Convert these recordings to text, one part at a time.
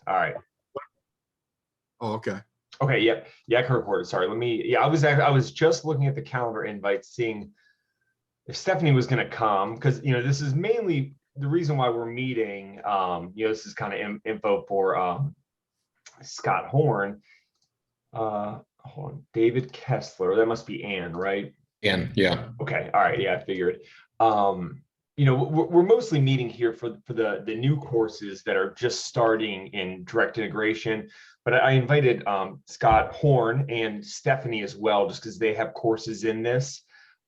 All right. Oh, okay. Okay. Yep. Yeah, I can record it. Sorry. Yeah, I was just looking at the calendar invite, seeing if Stephanie was going to come, because, this is mainly the reason why we're meeting. This is kind of info for Scott Horn. Hold on. David Kessler. That must be Ann, right? And yeah. Okay. All right. Yeah, I figured. We're mostly meeting here for the new courses that are just starting in direct integration. But I invited Scott Horn and Stephanie as well, just because they have courses in this.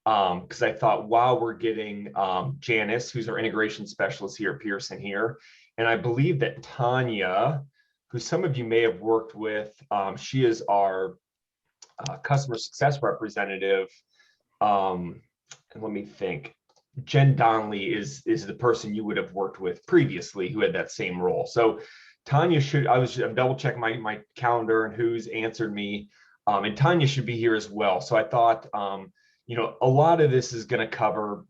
Because I thought, while we're getting Janice, who's our integration specialist here at Pearson here, and I believe that Tanya, who some of you may have worked with, she is our customer success representative. And let me think. Jen Donnelly is the person you would have worked with previously who had that same role. So Tanya I'm double checking my calendar and who's answered me. And Tanya should be here as well. So I thought, a lot of this is going to cover,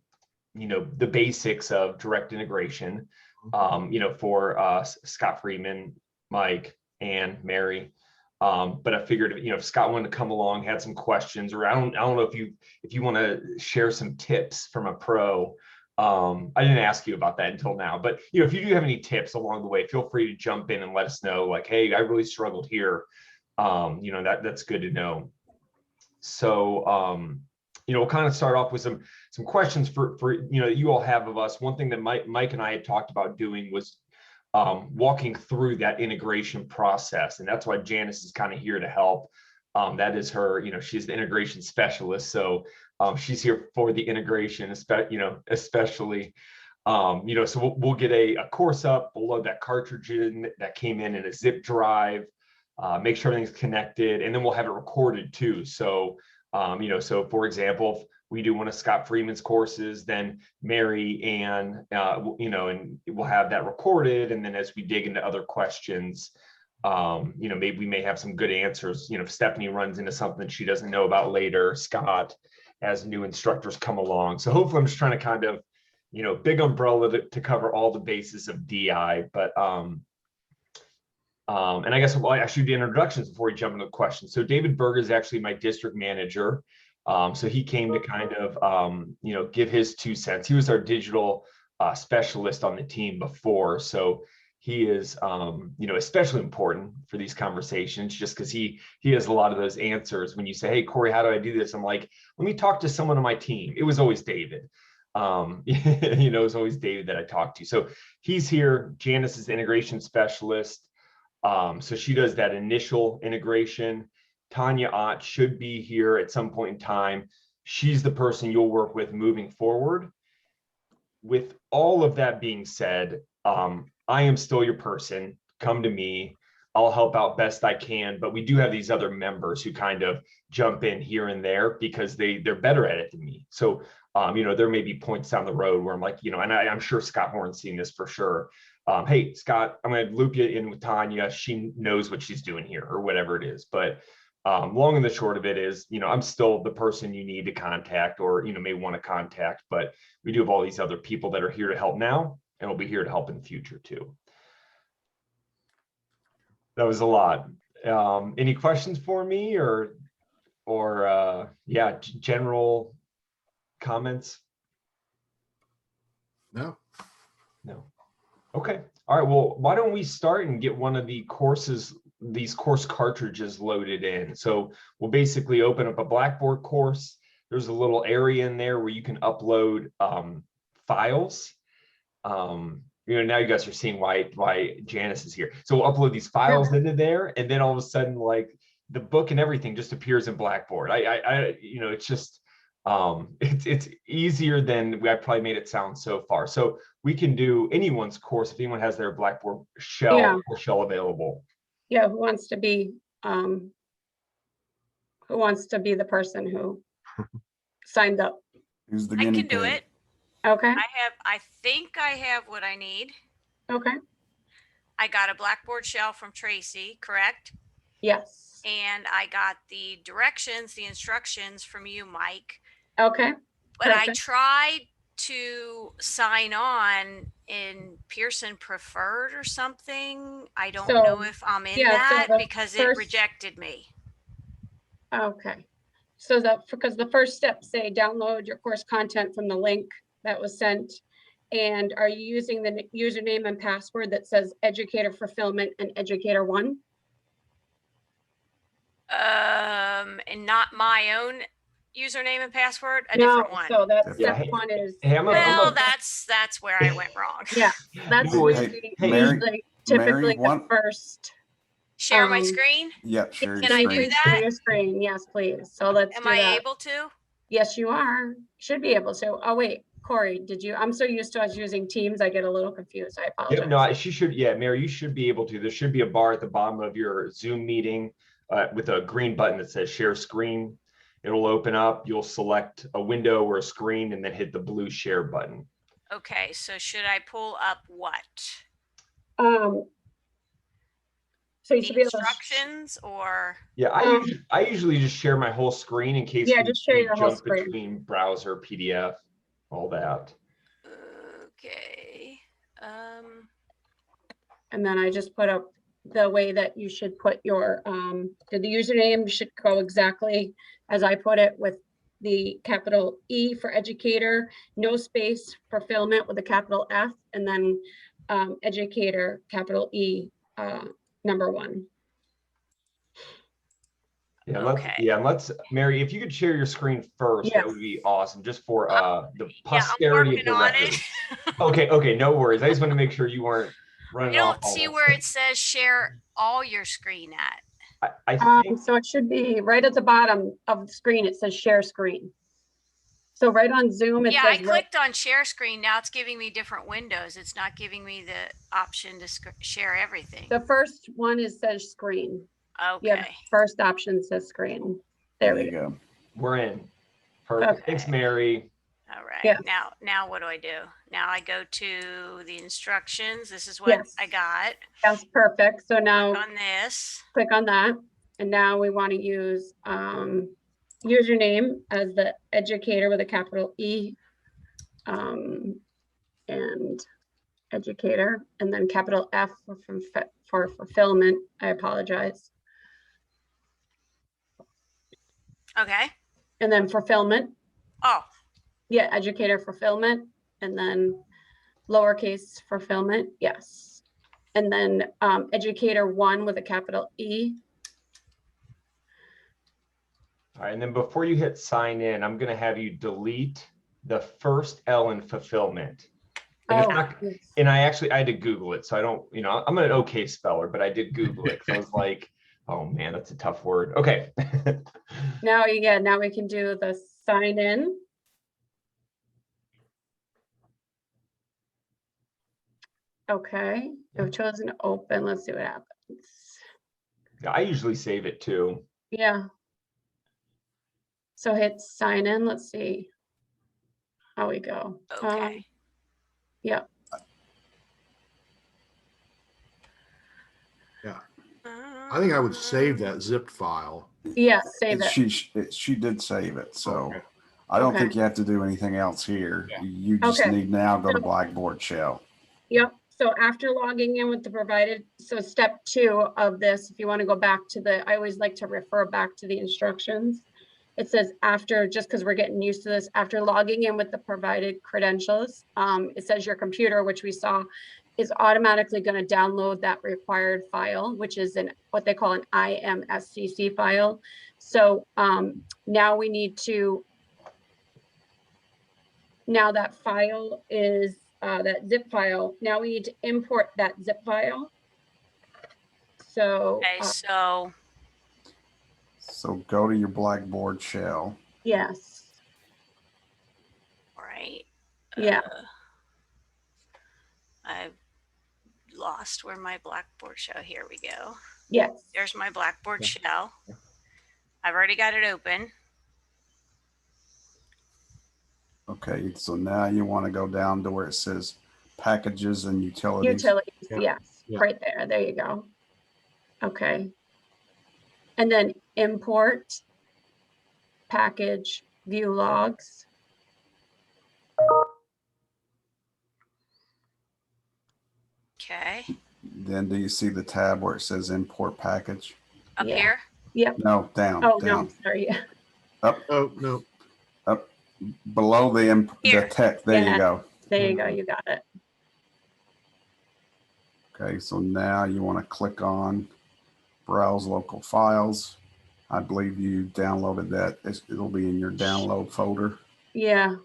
the basics of direct integration, for Scott Freeman, Mike, and Mary. But I figured, if Scott wanted to come along, had some questions, or I don't know if you want to share some tips from a pro. I didn't ask you about that until now, but if you do have any tips along the way, feel free to jump in and let us know. Like, hey, I really struggled here. That's good to know. So, we'll kind of start off with some questions for that you all have of us. One thing that Mike and I had talked about doing was walking through that integration process. And that's why Janice is kind of here to help. That is her, she's the integration specialist. So she's here for the integration, especially, so we'll get a course up, we'll load that cartridge in that came in a zip drive, make sure everything's connected, and then we'll have it recorded too. So, so for example, if we do one of Scott Freeman's courses, then Mary and, and we'll have that recorded. And then as we dig into other questions, maybe we may have some good answers. If Stephanie runs into something she doesn't know about later, Scott, as new instructors come along. So hopefully I'm just trying to kind of, big umbrella to cover all the bases of DI, but, and I guess I should do introductions before we jump into the questions. So David Berg is actually my district manager. So he came to kind of, give his 2 cents. He was our digital specialist on the team before. So he is, especially important for these conversations, just because he has a lot of those answers. When you say, hey, Corey, how do I do this? I'm like, let me talk to someone on my team. It was always David. It was always David that I talked to. So he's here. Janice is the integration specialist. So she does that initial integration. Tanya Ott should be here at some point in time. She's the person you'll work with moving forward. With all of that being said, I am still your person. Come to me. I'll help out best I can. But we do have these other members who kind of jump in here and there because they're better at it than me. So, there may be points down the road where I'm like, and I'm sure Scott Horn's seen this for sure. Hey, Scott, I'm going to loop you in with Tanya. She knows what she's doing here or whatever it is. But long and the short of it is, I'm still the person you need to contact or, may want to contact. But we do have all these other people that are here to help now, and we'll be here to help in the future too. That was a lot. Any questions for me or general comments? No. Okay. All right. Well, why don't we start and get one of the courses, these course cartridges loaded in. So we'll basically open up a Blackboard course. There's a little area in there where you can upload files. Now you guys are seeing why Janice is here. So we'll upload these files into there, and then all of a sudden, like the book and everything just appears in Blackboard. It's just it's easier than I probably made it sound so far. So we can do anyone's course if anyone has their Blackboard shell or shell available. Yeah, who wants to be the person who signed up? Who's the I guinea can do pig? it. Okay. I think I have what I need. Okay. I got a Blackboard shell from Tracy, correct? Yes. And I got the directions, the instructions from you, Mike. Okay. But I tried to sign on in Pearson Preferred or something. I don't So, know if I'm in yeah, so that the because it first- rejected me. Okay. So that, because the first step say download your course content from the link that was sent. And are you using the username and password that says educator fulfillment and educator one? And not my own username and password, a No, different one. so that Yeah, step one is. Hey, I'm Well, a- that's where I went wrong. Yeah, that's No worries. usually Hey, usually typically the one- first. Share my Um, screen. Yep, share your Can I do screen. that? Share your screen, yes, please. So let's Am do I that. able to? Yes, you are. Should be able to. Oh, wait, Corey, did you? I'm so used to us using Teams, I get a little confused. I Yep, apologize. no, she should, yeah, Mary, you should be able to. There should be a bar at the bottom of your Zoom meeting with a green button that says share screen. It'll open up, you'll select a window or a screen and then hit the blue share button. Okay, so should I pull up what? So you The should be able to. instructions or? Yeah, Um, I usually just share my whole screen in case Yeah, we, just share we your whole jump screen. between browser, PDF, all that. Okay. And then I just put up the way that you should put your, the username should go exactly as I put it, with the capital E for educator, no space, fulfillment with a capital F, and then educator, capital E, number one. Yeah, Okay. let's, Mary, if you could share your screen first, that would Yes. be awesome, just for the Yeah, I'm posterity of working the on record. it. Okay, no worries. I just want to make sure you weren't I running off. don't see on us. where it says share all your screen at. I think, So it should be right at the bottom of the screen. It says share screen. So right on Zoom, it Yeah, I says, clicked on share screen. Now it's giving me different windows. It's not giving me the option to share everything. the first one is says screen. Yeah, the Okay. first option says screen. There we go. we're in. Perfect. Thanks, Okay. Mary. All right. Yes. Now what do I do? Now I go to the instructions. This is what Yes. I got That's perfect. So now on this. click on that. And now we want to use username as the educator with a capital E, and educator, and then capital F for fulfillment. I apologize. Okay. And then fulfillment. Oh, Yeah, educator fulfillment, and then lowercase fulfillment, yes. And then educator one with a capital E. All right, and then before you hit sign in, I'm going to have you delete the first L in fulfillment. And, it's Oh, not, yes. and I had to Google it, so I don't, I'm an okay speller, but I did Google it. So I was like, oh man, that's a tough word. Okay. Now, yeah, now we can do the sign in. Okay, I've chosen to open. Let's see what happens. Yeah, I usually save it too. Yeah. So hit sign in. Let's see how we go. okay. Yeah. Yeah. I think I would save that zipped file. Yeah, save it. She did save it, so Okay. I don't Okay. think you have to do anything else here. Yeah. You just Okay. need now go to So- Blackboard Shell. Yep. So after logging in with the provided, so step 2 of this, if you want to go back to I always like to refer back to the instructions. It says after, just because we're getting used to this, after logging in with the provided credentials, it says your computer, which we saw, is automatically going to download that required file, which is what they call an IMSCC file. So now we need to, now that file is that zip file. Now we need to import that zip file. So Okay, so So go to your Blackboard Shell. yes, all right. yeah, I've lost where my Blackboard shell. Here we go. yes. There's my Blackboard Yeah. shell. I've already got it open. Okay, so now you want to go down to where it says packages and utilities. Utilities, Yeah, yes, yeah. right there. There you go. Okay. And then import package view logs. Okay. Then do you see the tab where it says import package? Up Yeah. here? Yep. No, down, Oh, no, down, sorry. up, Oh, no. up, below the Here. text. There Yeah. you go. There you go. You got it. Okay, so now you want to click on browse local files. I believe you downloaded that. It'll be in your download folder. Yeah.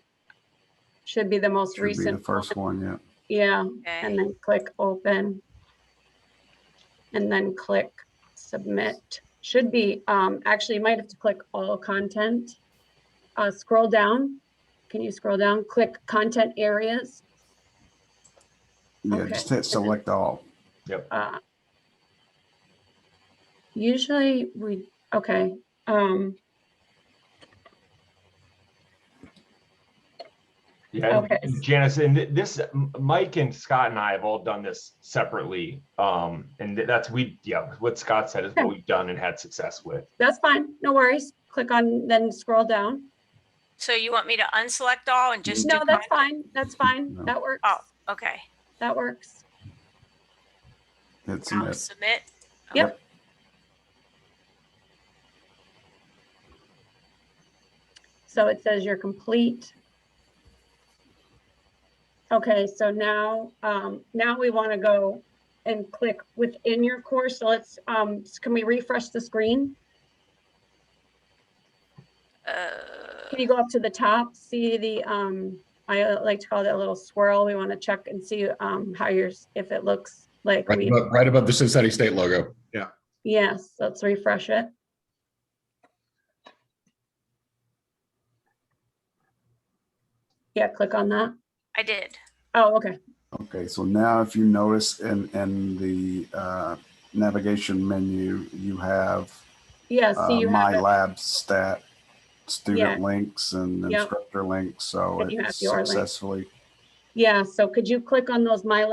Should be the most Should be recent. the first one, yeah. Yeah. Okay. And then click open. And then click submit. Should be, actually you might have to click all content. Scroll down. Can you scroll down? Click content areas. Yeah, Okay. just hit select all. Yep. Usually we, okay. Yeah, Okay. Janice, and this, Mike and Scott and I have all done this separately. And that's, what Scott said is what we've done and had success with. That's fine. No worries. Click on, then scroll down. So you want me to unselect all and just do No, that's content? fine. That's fine. No. That works. Oh, okay. That works. Hit I'll submit. submit. Yep. So it says you're complete. Okay, so now, now we want to go and click within your course. So let's, can we refresh the screen? Can you go up to the top, see the, I like to call that a little swirl. We want to check and see how yours, if it looks like we, Right above the Cincinnati State logo. yes, let's refresh it. Yeah, click on that. I did. Oh, okay. Okay, so now if you notice in the navigation menu, you have Yeah, see you My have it. Lab Stat, student Yeah. links and Yep. instructor links. So And you have it's your link. successfully. Yeah, so could you click on those My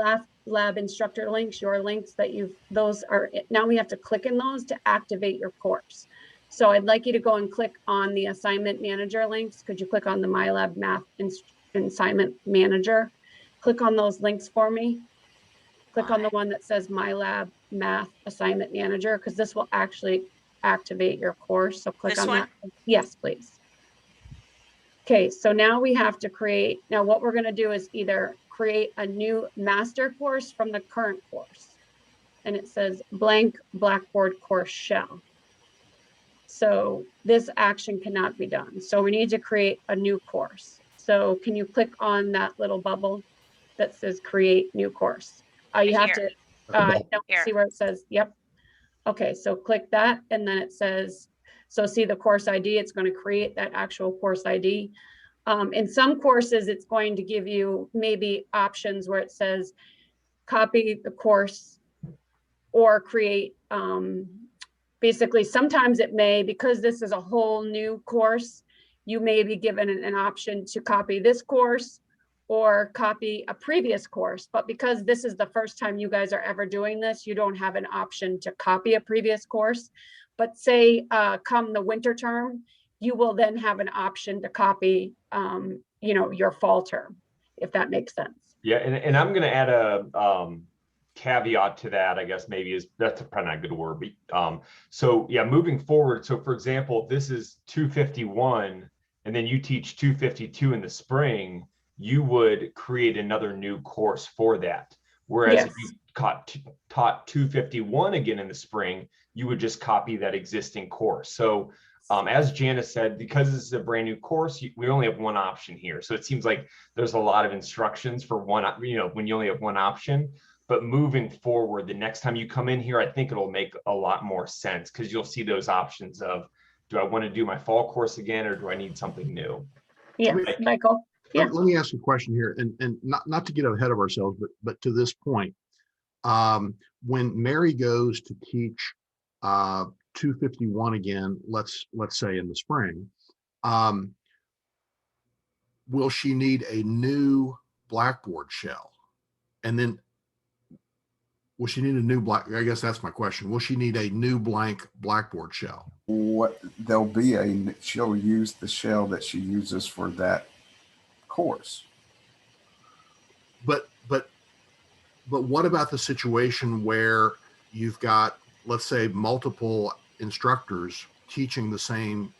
Lab instructor links, your links that those are, now we have to click in those to activate your course. So I'd like you to go and click on the assignment manager links. Could you click on the My Lab Math assignment manager? Click on those links for me. Click on the one that says My Lab Math assignment manager, because this will actually activate your course. So click This on one? that. Yes, please. Okay, so now we have to create, now what we're going to do is either create a new master course from the current course. And it says blank Blackboard course shell. So this action cannot be done. So we need to create a new course. So can you click on that little bubble that says create new course? You have Here. to, Here. see where it says, yep. Okay, so click that and then it says, so see the course ID, it's going to create that actual course ID. In some courses, it's going to give you maybe options where it says copy the course or create, basically, sometimes it may, because this is a whole new course, you may be given an option to copy this course or copy a previous course. But because this is the first time you guys are ever doing this, you don't have an option to copy a previous course. But say come the winter term, you will then have an option to copy, your fall term, if that makes sense. Yeah, and I'm gonna add a caveat to that, I guess maybe that's probably not a good word, but so yeah, moving forward. So for example, this is 251, and then you teach 252 in the spring, you would create another new course for that. Whereas Yes. if you taught 251 again in the spring, you would just copy that existing course. So as Janice said, because this is a brand new course, we only have one option here. So it seems like there's a lot of instructions for one, when you only have one option. But moving forward, the next time you come in here, I think it'll make a lot more sense because you'll see those options of, do I want to do my fall course again, or do I need something new? Yeah, Michael. Yeah. Let me ask you a question here, and not to get ahead of ourselves, but to this point, when Mary goes to teach 251 again, let's say in the spring, will she need a new Blackboard shell? And then will she need a new I guess that's my question. Will she need a new blank Blackboard shell? She'll use the shell that she uses for that course. But But what about the situation where you've got, let's say, multiple instructors teaching the same,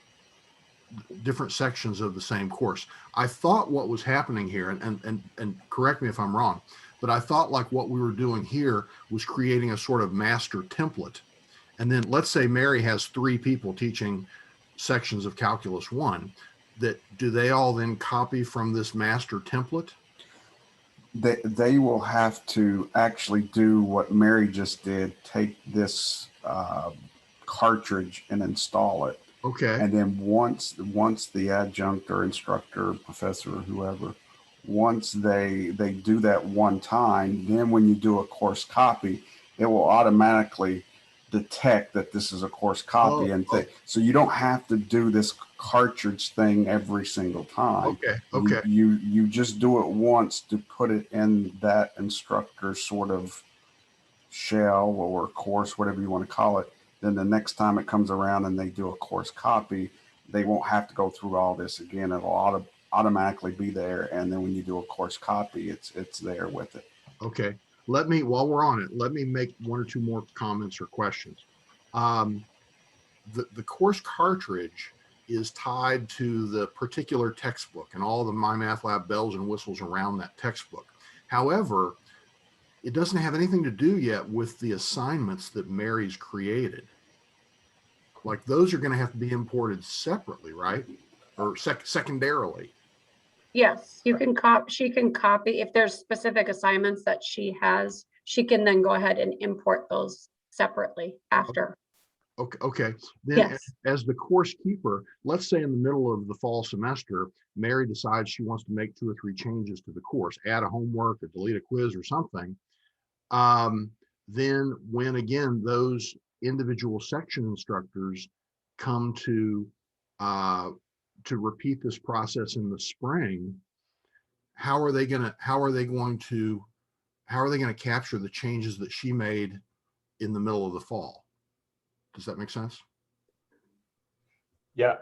different sections of the same course? I thought what was happening here, and correct me if I'm wrong, but I thought like what we were doing here was creating a sort of master template. And then let's say Mary has 3 people teaching sections of Calculus 1, that do they all then copy from this master template? They will have to actually do what Mary just did, take this cartridge and install it. Okay. And then once the adjunct or instructor, professor, or whoever, once they do that one time, then when you do a course copy, it will automatically detect that this is a course copy so you don't have to do this cartridge thing every single time. Okay. You just do it once to put it in that instructor's sort of shell or course, whatever you want to call it. Then the next time it comes around and they do a course copy, they won't have to go through all this again. It'll automatically be there. And then when you do a course copy, it's there with it. Okay. Let me, while we're on it, let me make 1 or 2 more comments or questions. The course cartridge is tied to the particular textbook and all the MyMathLab bells and whistles around that textbook. However, it doesn't have anything to do yet with the assignments that Mary's created. Like those are going to have to be imported separately, right? Or secondarily. Yes, you can she can copy, if there's specific assignments that she has, she can then go ahead and import those separately after. Okay. Then Yes. as the course keeper, let's say in the middle of the fall semester, Mary decides she wants to make 2 or 3 changes to the course, add a homework or delete a quiz or something. Then when again, those individual section instructors come to repeat this process in the spring, how are they going to capture the changes that she made in the middle of the fall? Does that make sense? Yeah,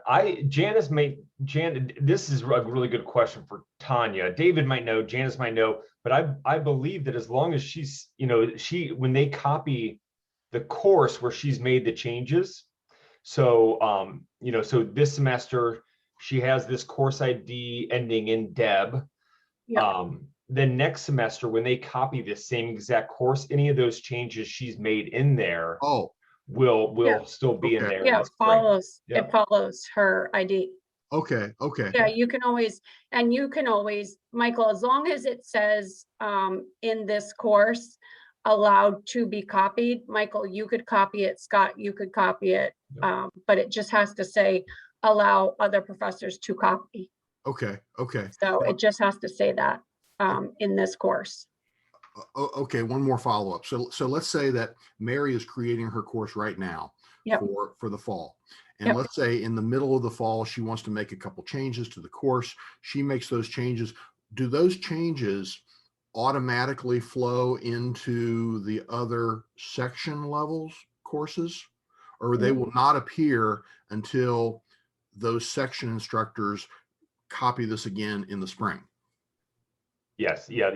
this is a really good question for Tanya. David might know, Janice might know, but I believe that as long as she's, when they copy the course where she's made the changes. So, so this semester she has this course ID ending in Deb. Yeah. Then next semester, when they copy the same exact course, any of those changes she's made in there will still be in there. Yeah, in the spring. it follows her ID. Okay. Yeah, you can always, Michael, as long as it says in this course, allowed to be copied, Michael, you could copy it, Scott, you could copy it, but it just has to say, allow other professors to copy. Okay. So it just has to say that in this course. Okay, 1 more follow-up. So let's say that Mary is creating her course right now for the fall. And let's say in the middle of the fall, she wants to make a couple changes to the course. She makes those changes. Do those changes automatically flow into the other section levels courses, or they will not appear until those section instructors copy this again in the spring? Yes, yeah,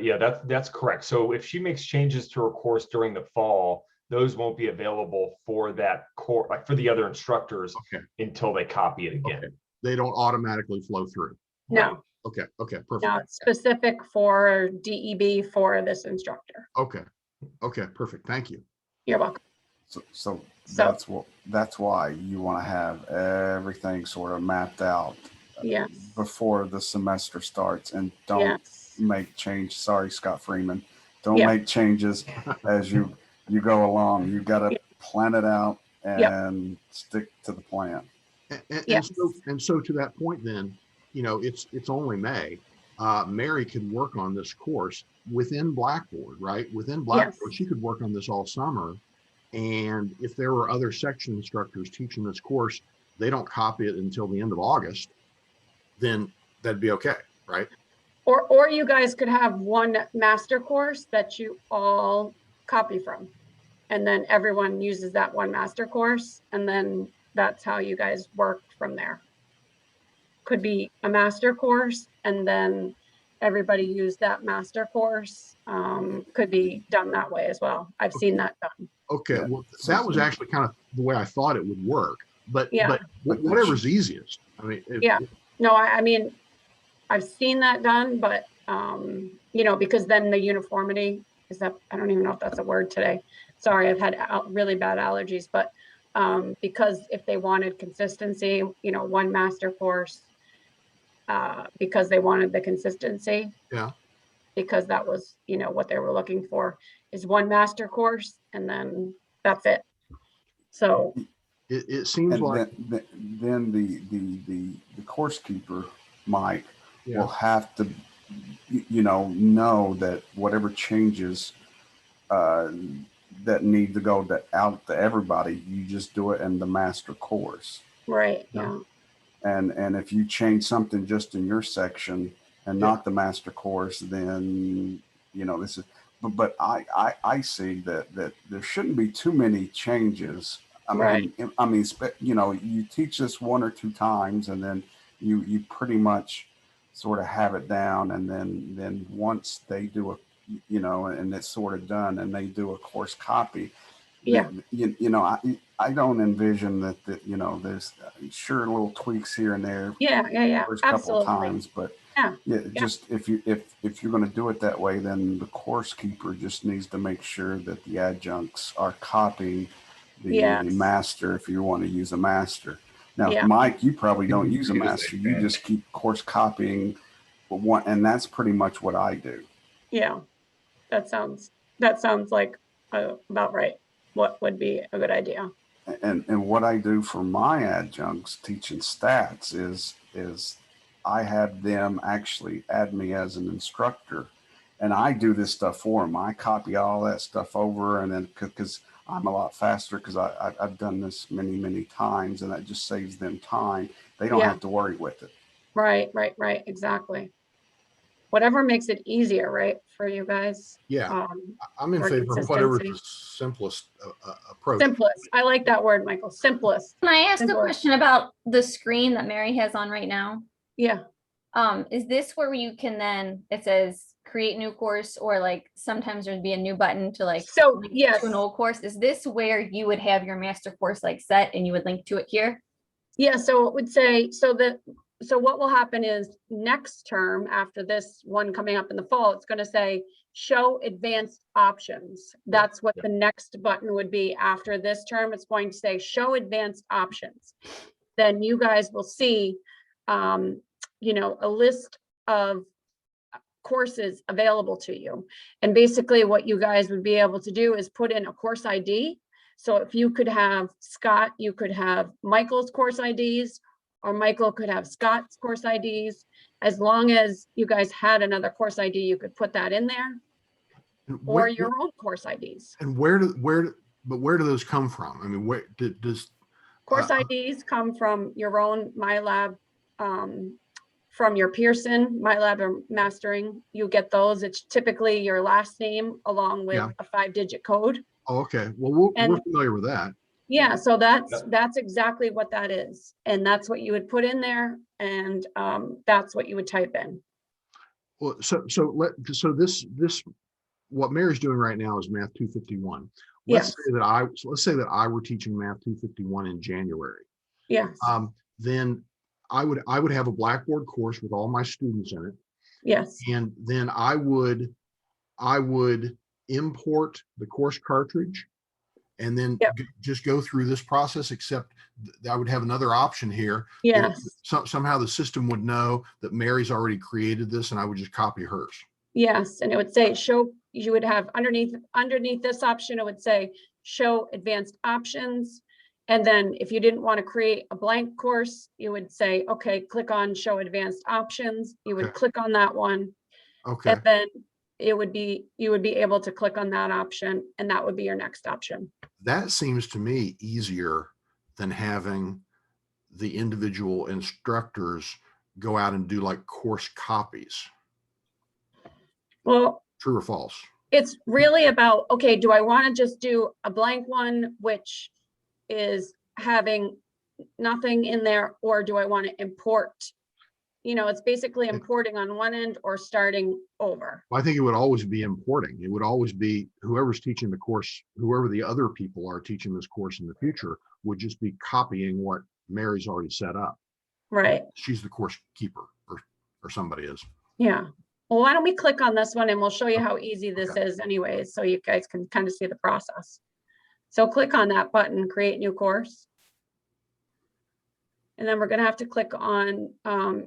that's correct. So if she makes changes to her course during the fall, those won't be available for that course, like for the other instructors, until they copy it again. Okay. They don't automatically flow through. No. Okay, perfect. No, it's specific for DEB for this instructor. Okay, perfect. Thank you. You're welcome. So that's why you want to have everything sort of mapped out before the semester starts, and don't make change. Sorry, Scott Freeman. Don't make changes as you go along. You got to plan it out and stick to the plan. And so to that point, then, it's only May. Mary could work on this course within Blackboard, right? Within Blackboard, she could work on this all summer. And if there were other section instructors teaching this course, they don't copy it until the end of August, then that'd be okay, right? Or you guys could have one master course that you all copy from, and then everyone uses that one master course, and then that's how you guys work from there. Could be a master course, and then everybody use that master course, could be done that way as well. I've seen that done. Okay, Yeah. well, that was actually kind of the way I thought it would work, but Yeah. whatever's easiest. I mean, Yeah. No, I mean, I've seen that done, but, you know, because then the uniformity is that, I don't even know if that's a word today. Sorry, I've had really bad allergies, but because if they wanted consistency, you know, one master course, because they wanted the consistency. Yeah. Because that was, you know, what they were looking for is one master course and then that's it. So it seems And like, then the course keeper, Mike, yeah, will have to, know that whatever changes that need to go out to everybody, you just do it in the master course. right, Yeah. yeah. And if you change something just in your section and Yeah. not the master course, then this is. But I see that there shouldn't be too many changes. Right. You teach this one or two times, and then you pretty much sort of have it down, and then once they do and it's sort of done, and they do a course copy. Yeah. I don't envision that there's sure little tweaks here and there. Yeah. First couple Absolutely. times, but just if you're going to do it that way, then the course keeper just needs to make sure that the adjuncts are copying the master if you want to use a master. Now, Mike, you probably don't use a master. You just keep course copying one, and that's pretty much what I do. Yeah, that sounds like about right. What would be a good idea? And what I do for my adjuncts teaching stats is I have them actually add me as an instructor, and I do this stuff for them. I copy all that stuff over, and then because I'm a lot faster because I've done this many times, and that just saves them time. They don't have to worry with it. Right. Exactly. Whatever makes it easier, right, for you guys. Yeah, I'm in favor of whatever's the simplest approach. Simplest. I like that word, Michael. Simplest. Can I ask a question about the screen that Mary has on right now? Yeah. Is this where you can then, it says create new course, or like sometimes there'd be a new button to like yes, to an old course? Is this where you would have your master course like set and you would link to it here? Yeah, so it would say, so what will happen is next term, after this one coming up in the fall, it's going to say show advanced options. That's what the next button would be after this term. It's going to say show advanced options. Then you guys will see, a list of courses available to you. And basically what you guys would be able to do is put in a course ID. So if you could have Scott, you could have Michael's course IDs, or Michael could have Scott's course IDs. As long as you guys had another course ID, you could put that in there, or your own course IDs. And where do those come from? I mean, where does course IDs come from your own MyLab, from your Pearson, MyLab or Mastering? You get those. It's typically your last name along with a 5-digit code. Oh, okay. Well, we're familiar with that. Yeah, so that's exactly what that is, and that's what you would put in there, and that's what you would type in. Well, so this what Mary's doing right now is Math 251. Let's say that I were teaching Math 251 in January. Yes. Then I would have a Blackboard course with all my students in it. Yes. And then I would import the course cartridge and then just go through this process, except I would have another option here. Yes. Somehow the system would know that Mary's already created this and I would just copy hers. Yes, and it would say show, you would have underneath this option, it would say show advanced options. And then if you didn't want to create a blank course, you would say, okay, click on show advanced options. You would click on that one. Okay. And then you would be able to click on that option, and that would be your next option. That seems to me easier than having the individual instructors go out and do like course copies. Well, true or false? It's really about, okay, do I want to just do a blank one, which is having nothing in there, or do I want to import it's basically importing on one end or starting over. I think it would always be importing. It would always be whoever's teaching the course, whoever the other people are teaching this course in the future would just be copying what Mary's already set up. Right. She's the course keeper or somebody is. Yeah. Well, why don't we click on this one and we'll show you how easy this is anyways, so you guys can kind of see the process. So click on that button, create new course. And then we're going to have to click on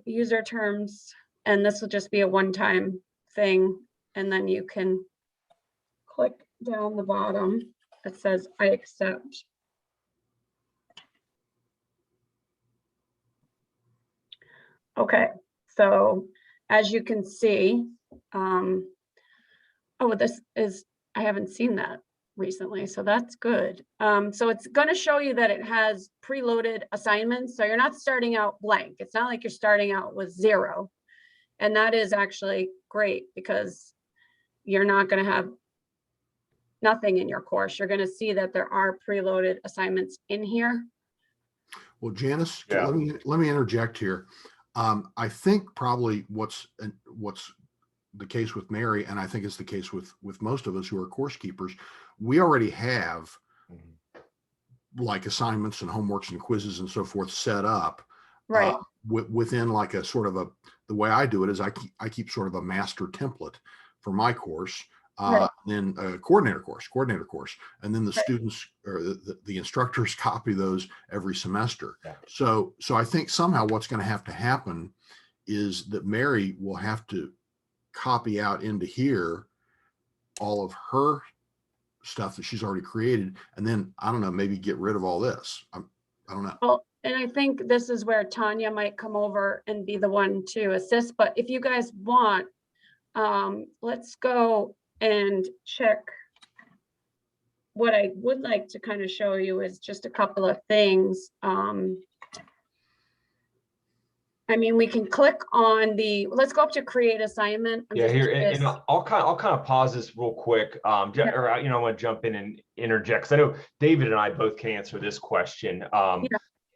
user terms, and this will just be a one-time thing. And then you can click down the bottom. It says, I accept. Okay, so as you can see, oh, this is, I haven't seen that recently, so that's good. So it's going to show you that it has preloaded assignments, so you're not starting out blank. It's not like you're starting out with 0, and that is actually great because you're not going to have nothing in your course. You're going to see that there are preloaded assignments in here. Well, Janice, let me interject here. I think probably what's the case with Mary, and I think it's the case with most of us who are course keepers, we already have like assignments and homeworks and quizzes and so forth set up, right? Within like a sort of the way I do it is I keep sort of a master template for my course, Right. then a coordinator course, and then the students or the instructors copy those every semester. Yeah. So I think somehow what's going to happen is that Mary will have to copy out into here all of her stuff that she's already created, and then I don't know, maybe get rid of all this. I don't know. Well, and I think this is where Tanya might come over and be the one to assist. But if you guys want, let's go and check. What I would like to kind of show you is just a couple of things. I mean, we can click on let's go up to create assignment. Yeah, here, and I'll kind of pause this real quick. Or, I want to jump in and interject, because I know David and I both can answer this question.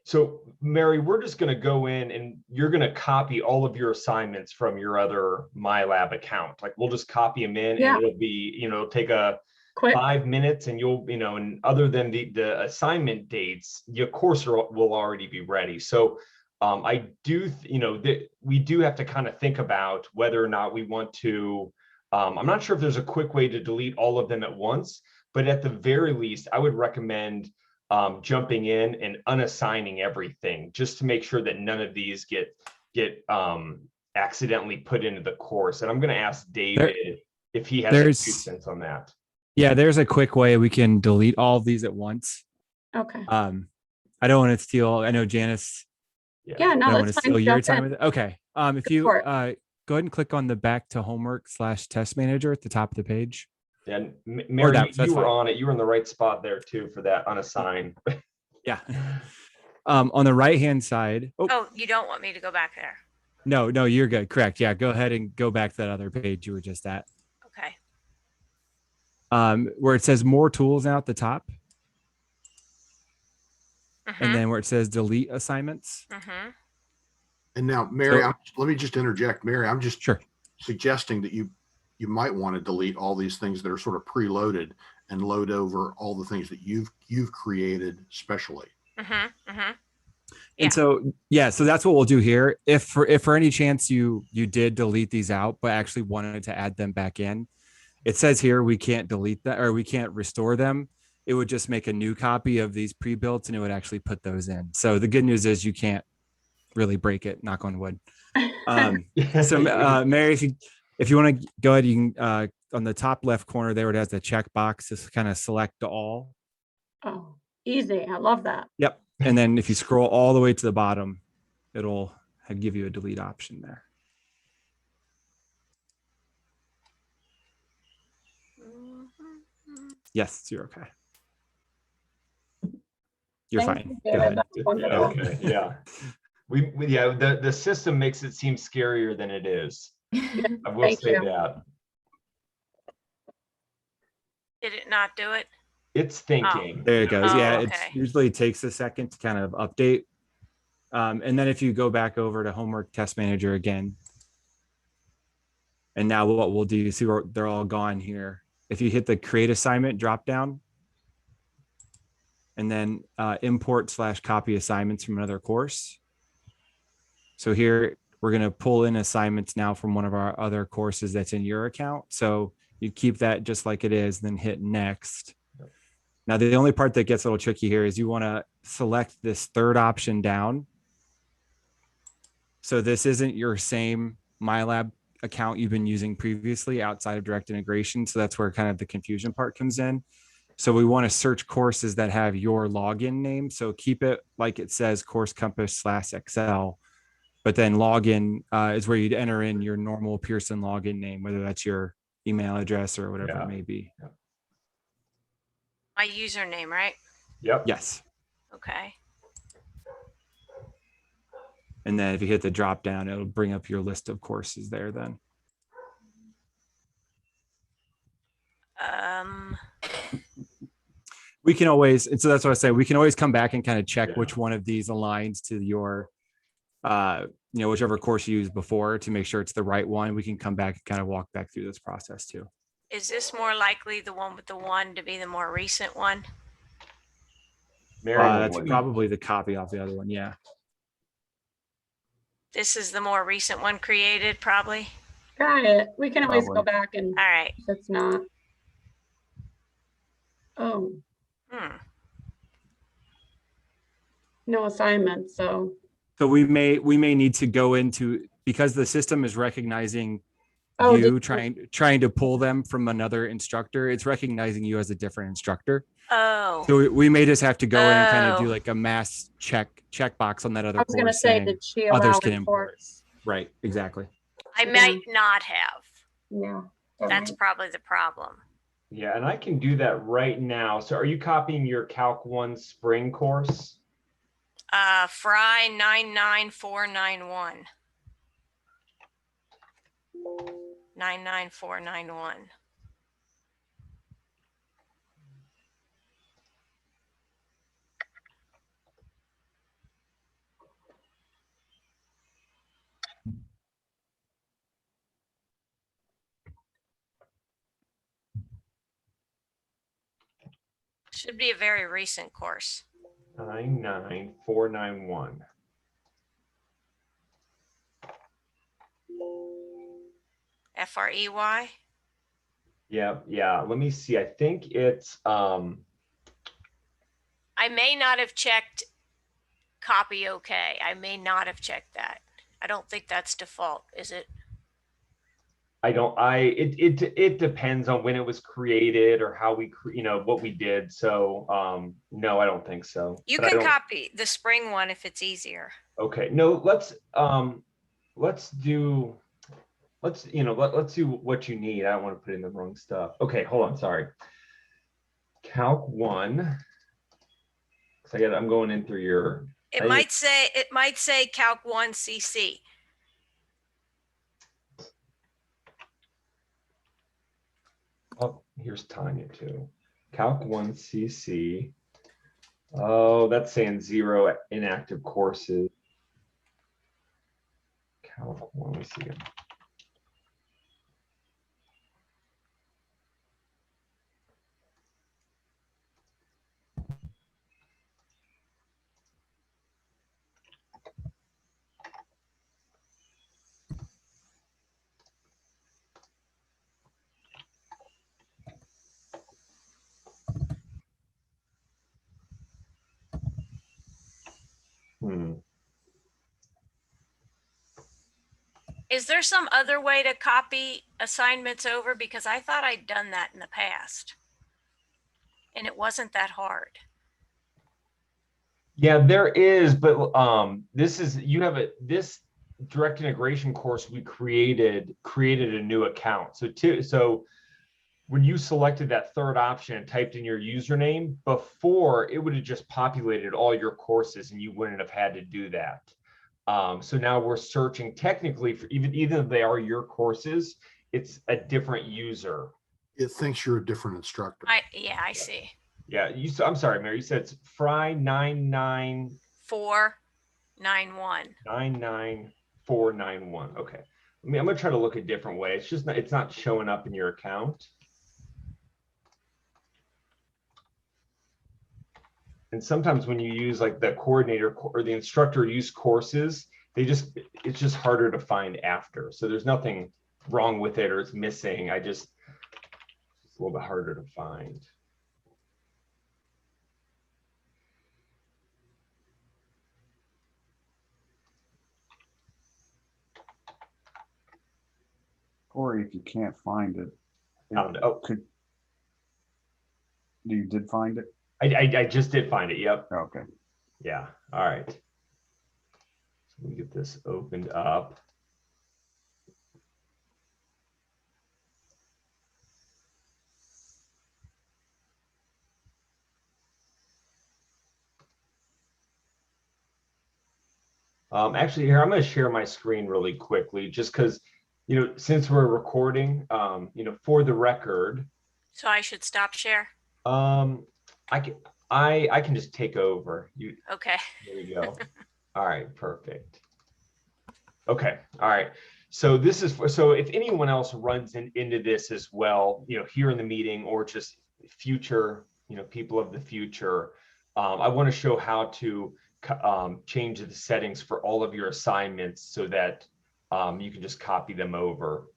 So Mary, we're just going to go in and you're going to copy all of your assignments from your other MyLab account. Like we'll just copy them in, and it'll be, it'll take a quick 5 minutes, and you'll, and other than the assignment dates, your course will already be ready. So I do, we do have to kind of think about whether or not we want to, I'm not sure if there's a quick way to delete all of them at once, but at the very least, I would recommend jumping in and unassigning everything, just to make sure that none of these get accidentally put into the course. And I'm going to ask David if he has a 2 cents on that. Yeah, there's a quick way we can delete all of these at once. Okay. I don't want to steal, I know Janice. Yeah, no, I don't want that's to fine. steal your time with it. Okay. If you go ahead and click on the back to homework/test manager at the top of the page. And Mary, you were on it. You were in the right spot there too for that unassign. Yeah. On the right-hand side. Oh, you don't want me to go back there? No, you're good. Correct. Yeah, go ahead and go back to that other page you were just at. Okay. Where it says more tools now at the top. And then where it says delete assignments. And now, Mary, let me just interject. Mary, I'm just suggesting that you might want to delete all these things that are sort of preloaded and load over all the things that you've created specially. And so, so that's what we'll do here. If for any chance you did delete these out, but actually wanted to add them back in, it says here we can't delete that, or we can't restore them. It would just make a new copy of these pre-built, and it would actually put those in. So the good news is you can't really break it, knock on wood. So Mary, if you want to go ahead, you can on the top left corner there, it has the check box, just kind of select all. Oh, easy. I love that. Yep. And then if you scroll all the way to the bottom, it'll give you a delete option there. Yes, you're okay. You're fine. Go ahead. Okay. Yeah. The system makes it seem scarier than it is. I will say that. Did it not do it? It's thinking. There it goes. Yeah, it usually takes a second to kind of update. And then if you go back over to Homework Test Manager again, and now what we'll do, you see where they're all gone here. If you hit the create assignment drop down, and then import/copy assignments from another course. So here we're going to pull in assignments now from one of our other courses that's in your account. So you keep that just like it is, then hit next. Now, the only part that gets a little tricky here is you want to select this third option down. So this isn't your same MyLab account you've been using previously outside of direct integration. So that's where kind of the confusion part comes in. So we want to search courses that have your login name. So keep it like it says Course Compass /Excel, but then login is where you'd enter in your normal Pearson login name, whether that's your email address or whatever it may be. My username, right? Yep. Yes. Okay. And then if you hit the drop down, it'll bring up your list of courses there then. We can always, and so that's what I say, we can always come back and kind of check which one of these aligns to your, whichever course you used before to make sure it's the right one. We can come back and kind of walk back through this process too. Is this more likely the one with the 1 to be the more recent one? That's probably the copy off the other one. Yeah. This is the more recent one created, probably. Got it. We can always go back and All right. if it's not. Oh, no assignments, so. So we may need to go into, because the system is recognizing trying to pull them from another instructor. It's recognizing you as a different instructor. Oh. So we may just have to go in and kind of do like a mass checkbox on that other course. I was going to say that she others allowed can import. reports. Right. Exactly. I might not have. Yeah. That's probably the problem. Yeah, and I can do that right now. So are you copying your Calc 1 spring course? Fry 99491. 99491. Should be a very recent course. 99491. FREY. Yeah. Let me see. I think it's I may not have checked copy okay. I may not have checked that. I don't think that's default, is it? it depends on when it was created or how we what we did. So no, I don't think so. You can copy the spring one if it's easier. Okay. No, let's do what you need. I don't want to put in the wrong stuff. Okay, hold on, sorry. Calc 1. I'm going in through your it might say Calc 1 CC. Oh, here's Tanya too. Calc 1 CC. Oh, that's saying 0 inactive courses. Calc 1, let me see. Is there some other way to copy assignments over? Because I thought I'd done that in the past and it wasn't that hard. Yeah, there is, but this direct integration course we created a new account. So when you selected that third option and typed in your username, before it would have just populated all your courses and you wouldn't have had to do that. So now we're searching technically for even if they are your courses, it's a different user. It thinks you're a different instructor. I see. Yeah, I'm sorry, Mary. You said it's Fry 99491. 991. 99491. Okay. I mean, I'm gonna try to look a different way. It's just not, it's not showing up in your account. And sometimes when you use like the coordinator or the instructor use courses, it's just harder to find after. So there's nothing wrong with it or it's missing. It's a little bit harder to find. Or if you can't find it, you did find it? I just did find it. Yep. Okay. Yeah. All right. So let me get this opened up. Actually, here I'm going to share my screen really quickly, just because, since we're recording, for the record. So I should stop share. I can just take over. Okay. There you go. All right, perfect. Okay, all right. So so if anyone else runs into this as well, here in the meeting or just future, people of the future, I want to show how to change the settings for all of your assignments so that you can just copy them over.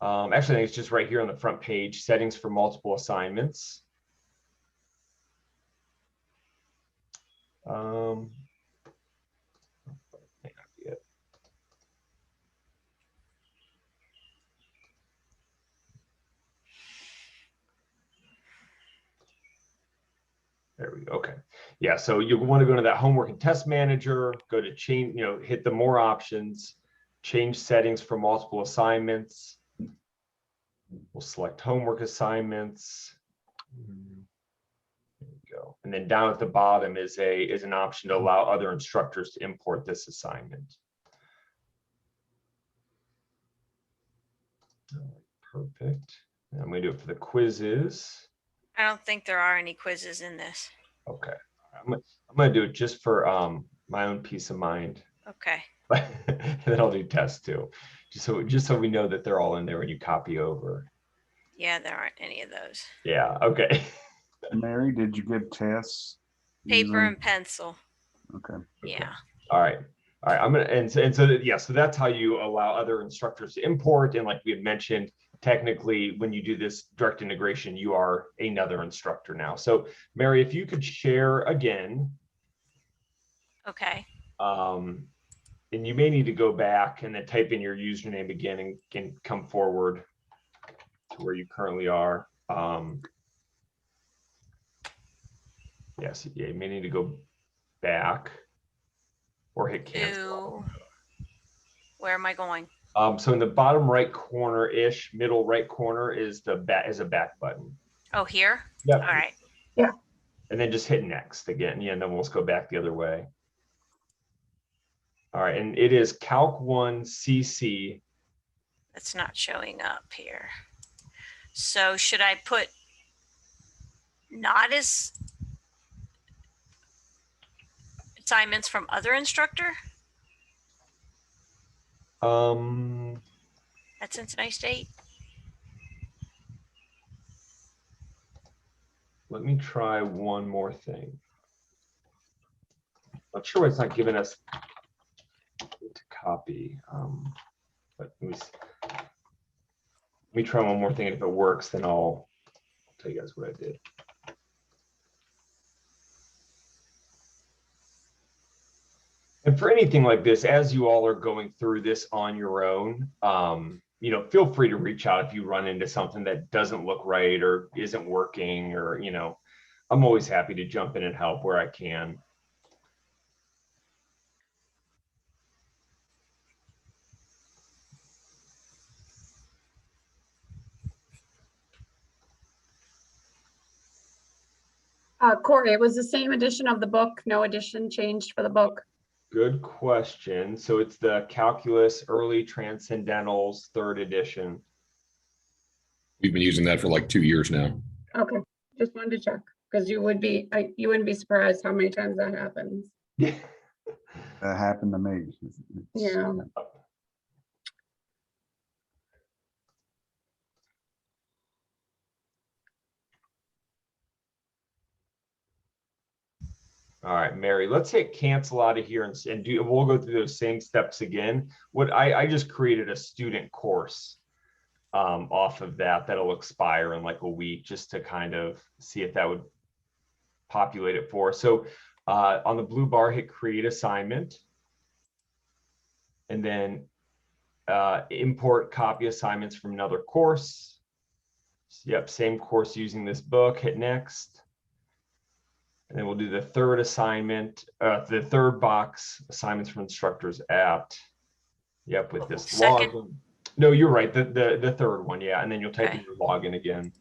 Actually, I think it's just right here on the front page, settings for multiple assignments. There we go. Okay. Yeah. So you want to go to that homework and test manager, go to change, hit the more options, change settings for multiple assignments. We'll select homework assignments. There we go. And then down at the bottom is an option to allow other instructors to import this assignment. All right, perfect. And I'm going to do it for the quizzes. I don't think there are any quizzes in this. Okay. I'm going to do it just for my own peace of mind. Okay. And then I'll do tests too. Just so we know that they're all in there when you copy over. Yeah, there aren't any of those. Yeah, okay. Mary, did you give tests? Paper and pencil. Okay. Yeah. All right. I'm gonna so that's how you allow other instructors to import. And like we had mentioned, technically when you do this direct integration, you are another instructor now. So Mary, if you could share again. Okay. And you may need to go back and then type in your username again and can come forward to where you currently are. Yes, yeah, you may need to go back or hit cancel. Where am I going? So in the bottom right corner-ish, middle right corner is a back button. Oh, here? Yep. All right. Yeah. And then just hit next again. Yeah, and then we'll just go back the other way. All right, and it is Calc 1 CC. That's not showing up here. So should I put not as assignments from other instructor at Cincinnati State? Let me try one more thing. Not sure why it's not giving us to copy, but let me try one more thing, and if it works, then I'll tell you guys what I did. And for anything like this, as you all are going through this on your own, feel free to reach out if you run into something that doesn't look right or isn't working, or, I'm always happy to jump in and help where I can. Corey, it was the same edition of the book, no edition changed for the book. Good question. So it's the Calculus Early Transcendentals 3rd edition. We've been using that for like 2 years now. Okay, just wanted to check because you wouldn't be surprised how many times that happens. Yeah. That happened to me. Yeah. All right, Mary, let's hit cancel out of here and do, we'll go through those same steps again. What I just created a student course off of that'll expire in like a week, just to kind of see if that would populate it for us. So on the blue bar, hit create assignment, and then import copy assignments from another course. Yep, same course using this book, hit next. And then we'll do the third assignment, the third box, assignments for instructors at. Yep, with this Second. login. No, you're right. The third one, yeah. And then you'll type in Okay. your login again.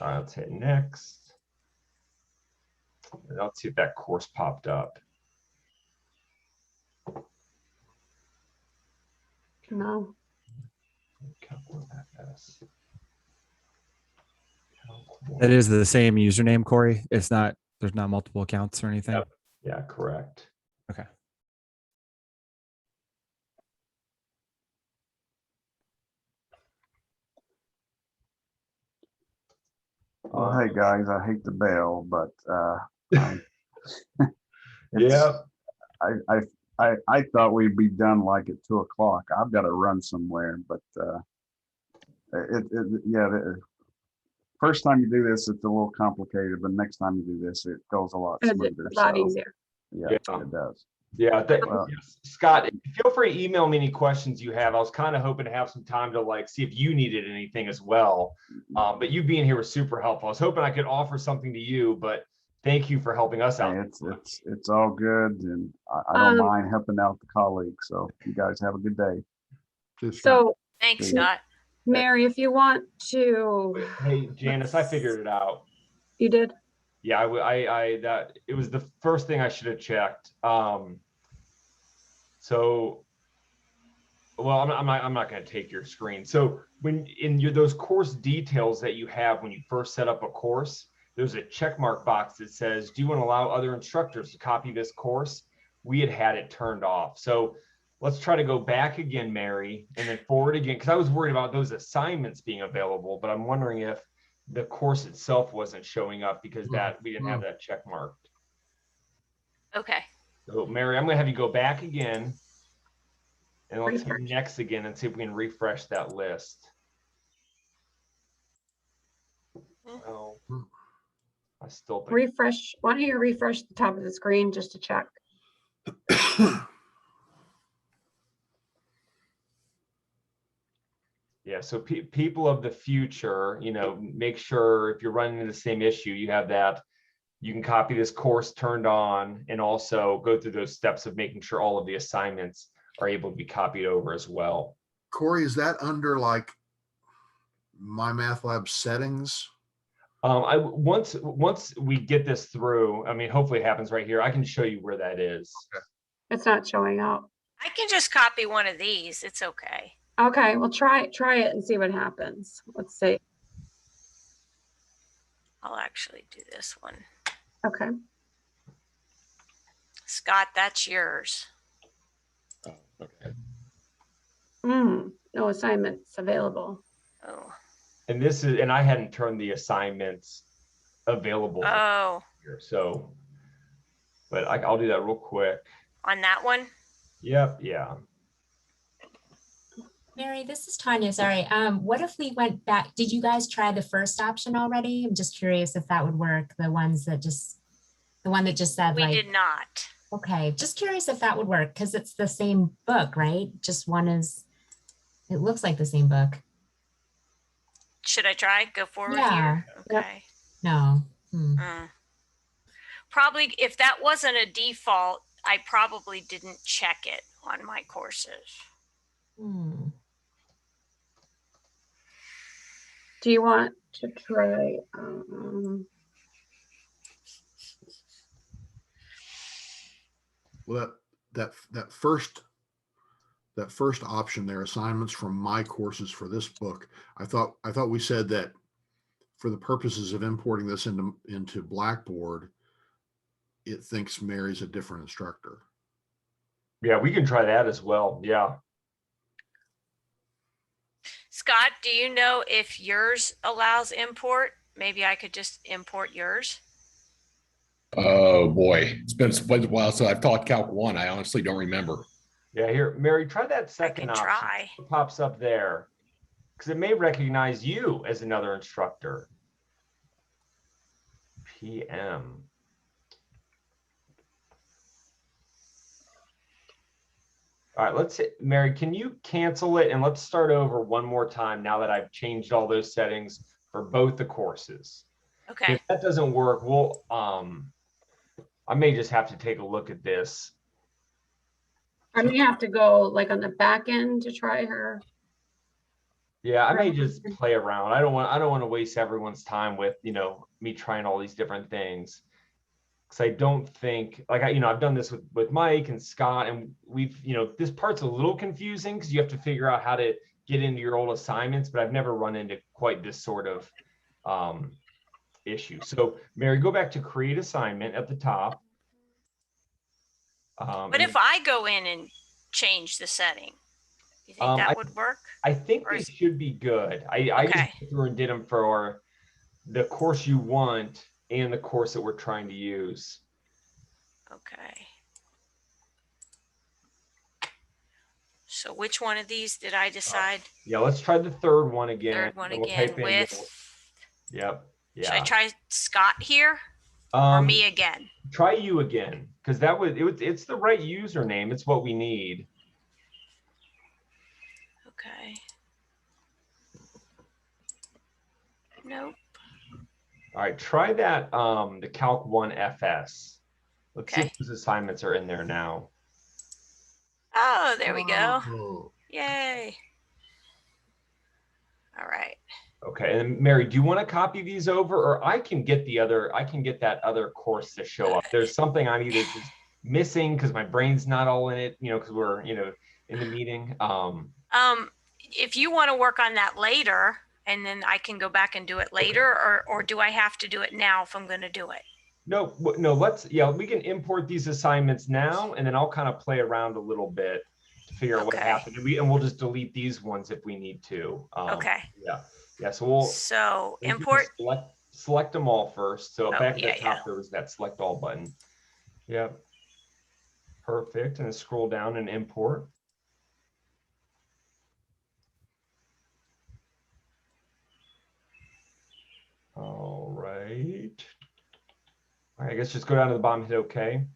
Let's hit next. And let's see if that course popped up. No. That is the same username, Corey. It's not, there's not multiple accounts or anything. Yep. Yeah, correct. Okay. Well, hey guys, I hate the bail, but Yeah. I thought we'd be done like at 2 o'clock. I've got to run somewhere, but the first time you do this, it's a little complicated, but next time you do this, it goes a lot It's smoother. a lot So, easier. yeah, Yeah. it does. Yeah, Well- yes. Scott, feel free to email me any questions you have. I was kind of hoping to have some time to like see if you needed anything as well. But you being here was super helpful. I was hoping I could offer something to you, but thank you for helping us out. Hey, it's all good, and I don't mind helping out the colleagues. So you guys have a good day. Cheers, Scott. So Thanks, Yeah. Scott. Mary, if you want to, Hey, Janice, I figured it out. you did? Yeah, that it was the first thing I should have checked. So, well, I'm not going to take your screen. So when in those course details that you have when you first set up a course, there's a check mark box that says, do you want to allow other instructors to copy this course? We had it turned off. So let's try to go back again, Mary, and then forward again, because I was worried about those assignments being available, but I'm wondering if the course itself wasn't showing up because we didn't have that check marked. Okay. So Mary, I'm going to have you go back again, and let's hit Refresh. next again and see if we can refresh that list. Well, I still think Refresh. Why don't you refresh the top of the screen just to check? yeah. So people of the future, make sure if you're running into the same issue, you have that. You can copy this course turned on and also go through those steps of making sure all of the assignments are able to be copied over as well. Corey, is that under like My Math Lab settings? Once we get this through, I mean, hopefully it happens right here. I can show you where that is. Okay. It's not showing up. I can just copy one of these. It's okay. Okay, well, try it and see what happens. Let's see. I'll actually do this one. Okay. Scott, that's yours. Oh, okay. No assignments available. Oh. And I hadn't turned the assignments available Oh, here. So, but I'll do that real quick. on that one? Yep. Yeah. Mary, this is Tanya. Sorry. What if we went back? Did you guys try the first option already? I'm just curious if that would work. The one that just said We did not. okay. Just curious if that would work because it's the same book, right? Just one is, it looks like the same book. Should I try? Go forward Yeah. here? Yep. Okay. No. Probably if that wasn't a default, I probably didn't check it on my courses. Do you want to try? Well, that first option there, assignments from my courses for this book. I thought we said that for the purposes of importing this into Blackboard, it thinks Mary's a different instructor. Yeah, we can try that as well. Yeah. Scott, do you know if yours allows import? Maybe I could just import yours. Oh boy, it's been a while since I've taught Calc 1. I honestly don't remember. Yeah, here, Mary, try that second I can option. try. What pops up there, because it may recognize you as another instructor. PM. All right, let's hit, Mary, can you cancel it and let's start over one more time now that I've changed all those settings for both the courses. Okay. If that doesn't work, we'll I may just have to take a look at this. I may have to go like on the back end to try her. Yeah, I may just play around. I don't want to waste everyone's time with, me trying all these different things. Because I don't think, like, I've done this with Mike and Scott, and we've, this part's a little confusing because you have to figure out how to get into your old assignments, but I've never run into quite this sort of issue. So Mary, go back to create assignment at the top. But if I go in and change the setting, you think that would work? I think they should be good. I just went through and did them for the course you want and the course that we're trying to use. Okay. So which one of these did I decide? Yeah, let's try the third one again. Third one We'll again type in, with. Yep. Yeah. Should I try Scott here or me again? Try you again, because it's the right username. It's what we need. Okay. Nope. All right, try that, the Calc 1 FS. Let's see if those assignments are in there now. Oh, there we go. Oh. Yay. All right. Okay, and Mary, do you want to copy these over, or I can get that other course to show up? There's something I'm either just missing because my brain's not all in it, because we're, in the meeting. If you want to work on that later, and then I can go back and do it later, or do I have to do it now if I'm going to do it? No, we can import these assignments now, and then I'll kind of play around a little bit to figure out what happened. And we'll just delete these ones if we need to. Okay. Yeah. So import. Select them all first. So back at the top, there was that select all button. Yeah. Perfect. And then scroll down and import. All right. All right, I guess just go down to the bottom, hit OK. I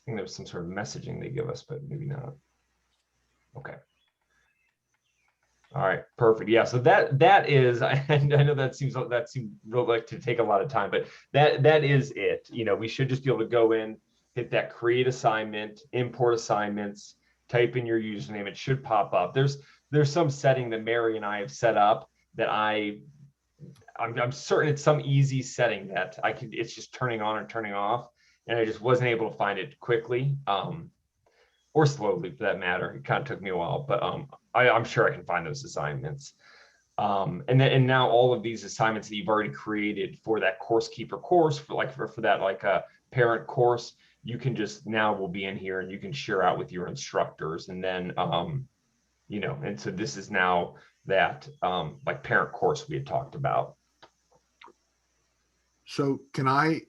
think there was some sort of messaging they give us, but maybe not. Okay. All right, perfect. Yeah, so that is, I know that seems like to take a lot of time, but that is it. We should just be able to go in, hit that create assignment, import assignments, type in your username. It should pop up. There's some setting that Mary and I have set up that I'm certain it's some easy setting that it's just turning on or turning off, and I just wasn't able to find it quickly, or slowly for that matter. It kind of took me a while, but I'm sure I can find those assignments. And now all of these assignments that you've already created for that course keeper course, for that like a parent course, you can just now will be in here and you can share out with your instructors, and then and so this is now that like parent course we had talked about. So can I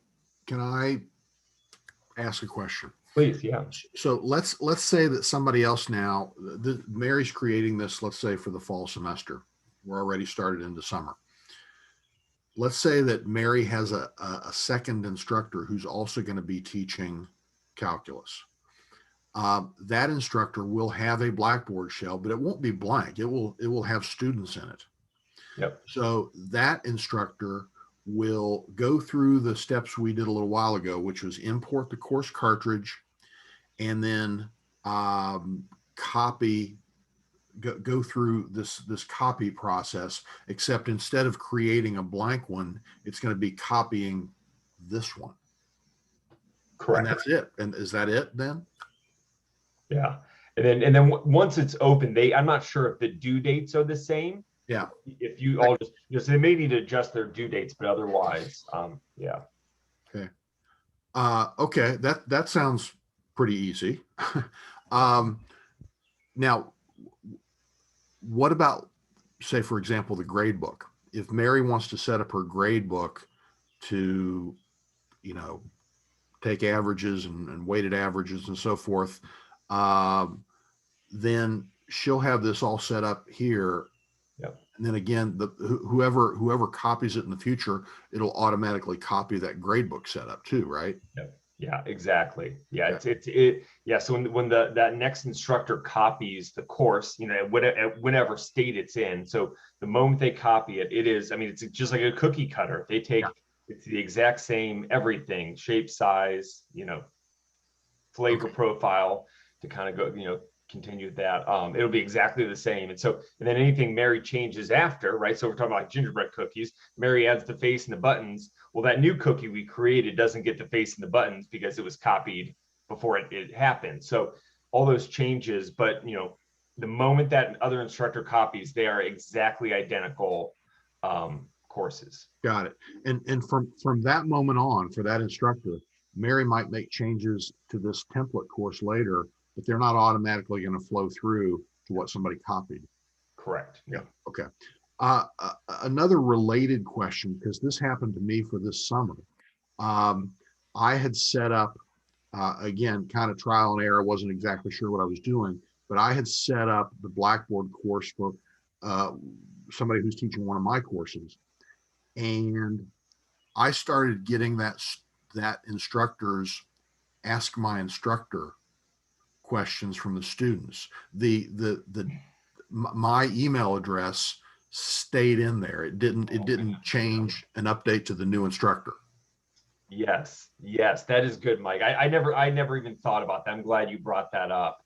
ask a question? Please, yeah. So let's say that somebody else now, Mary's creating this, let's say for the fall semester. We're already started into summer. Let's say that Mary has a second instructor who's also going to be teaching calculus. That instructor will have a Blackboard shell, but it won't be blank. It will have students in it. Yep. So that instructor will go through the steps we did a little while ago, which was import the course cartridge, and then go through this copy process, except instead of creating a blank one, it's going to be copying this one. Correct. And that's it. And is that it then? Yeah. And then once it's open, I'm not sure if the due dates are the same, Yeah. If you all just, so they may need to adjust their due dates, but otherwise, yeah. Okay. Okay, that sounds pretty easy. Now, what about, say, for example, the grade book? If Mary wants to set up her grade book to, take averages and weighted averages and so forth, then she'll have this all set up here. Yep. And then again, whoever copies it in the future, it'll automatically copy that grade book setup too, right? Yep. Yeah, exactly. Yeah, Okay. yeah. So when that next instructor copies the course, whatever state it's in. So the moment they copy it, it's just like a cookie cutter. They take, it's the exact same everything, shape, size, flavor profile to kind of go, continue that. It'll be exactly the same. And then anything Mary changes after, right? So we're talking about like gingerbread cookies. Mary adds the face and the buttons. Well, that new cookie we created doesn't get the face and the buttons because it was copied before it happened. So all those changes, but the moment that other instructor copies, they are exactly identical courses. Got it. And from that moment on, for that instructor, Mary might make changes to this template course later, but they're not automatically going to flow through to what somebody copied. Correct. Yeah. Okay. Another related question, because this happened to me for this summer. I had set up, again, kind of trial and error, wasn't exactly sure what I was doing, but I had set up the Blackboard course for somebody who's teaching one of my courses. And I started getting that instructor's Ask My Instructor questions from the students. My email address stayed in there. It didn't change and update to the new instructor. Yes, that is good, Mike. I never even thought about that. I'm glad you brought that up.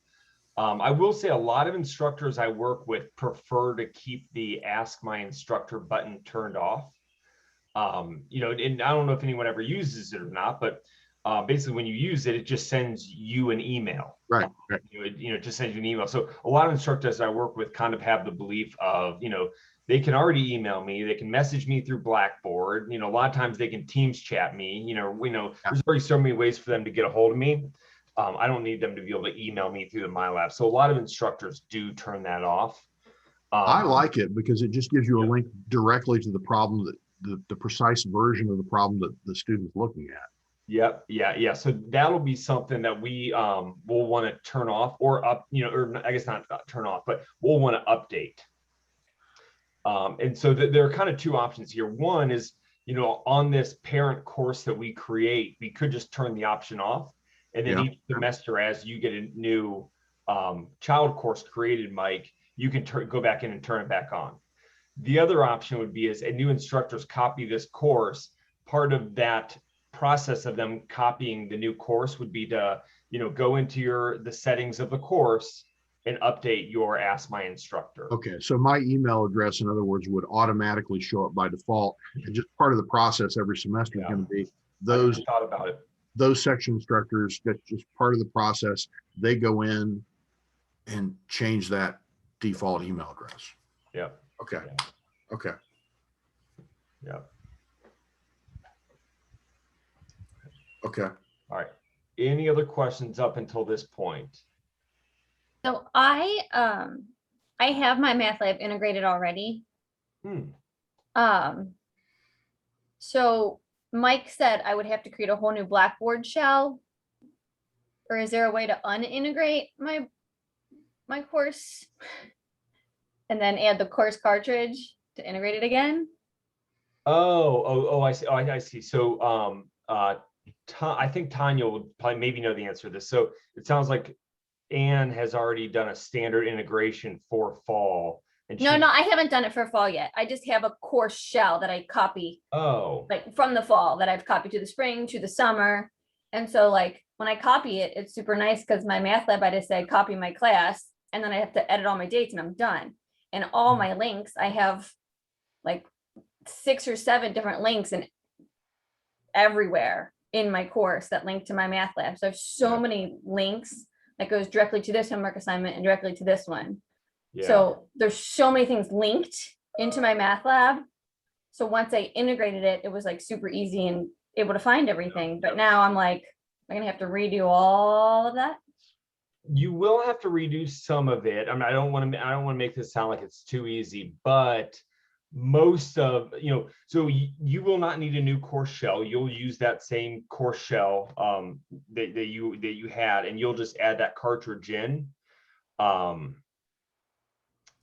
I will say a lot of instructors I work with prefer to keep the Ask My Instructor button turned off. And I don't know if anyone ever uses it or not, but basically when you use it, it just sends you an email. Right. It just sends you an email. So a lot of instructors I work with kind of have the belief of, they can already email me, they can message me through Blackboard. A lot of times they can Teams chat me. There's already so many ways for them to get a hold of me. I don't need them to be able to email me through the MyLab. So a lot of instructors do turn that off. I like it because it just gives you a link directly to the problem, that the precise version of the problem that the student's looking at. Yep. Yeah. So that'll be something that we will want to turn off or up, or I guess not turn off, but we'll want to update. And so there are kind of two options here. One is, on this parent course that we create, we could just turn the option off. And then each semester, as you get a new child course created, Mike, you can go back in and turn it back on. The other option would be as a new instructors copy this course, part of that process of them copying the new course would be to, go into the settings of the course and update your Ask My Instructor. Okay, so my email address, in other words, would automatically show up by default, and just part of the process every semester is going to be those. I thought about it. Those section instructors, that's just part of the process. They go in and change that default email address. Yeah. Okay. Yeah. Okay. Yeah. Okay. All right. Any other questions up until this point? So I have my math lab integrated already. So Mike said I would have to create a whole new Blackboard shell, or is there a way to unintegrate my course and then add the course cartridge to integrate it again? Oh, I see. Oh, I see. So, I think Tanya will probably maybe know the answer to this. So it sounds like Anne has already done a standard integration for fall. And No, I haven't done it for fall yet. I just have a course shell that I copy. Like from the fall that I've copied to the spring, to the summer. And so like when I copy it, it's super nice because my math lab, I just say copy my class, and then I have to edit all my dates and I'm done. And all my links, I have like 6 or 7 different links and everywhere in my course that link to my math lab. So I have so many links that goes directly to this homework assignment and directly to this one. So there's so many things linked into my math lab. So once I integrated it, it was like super easy and able to find everything. But now I'm like, am I gonna have to redo all of that? You will have to redo some of it. I mean, I don't want to make this sound like it's too easy, but most of, so you will not need a new course shell. You'll use that same course shell that you had, and you'll just add that cartridge in. And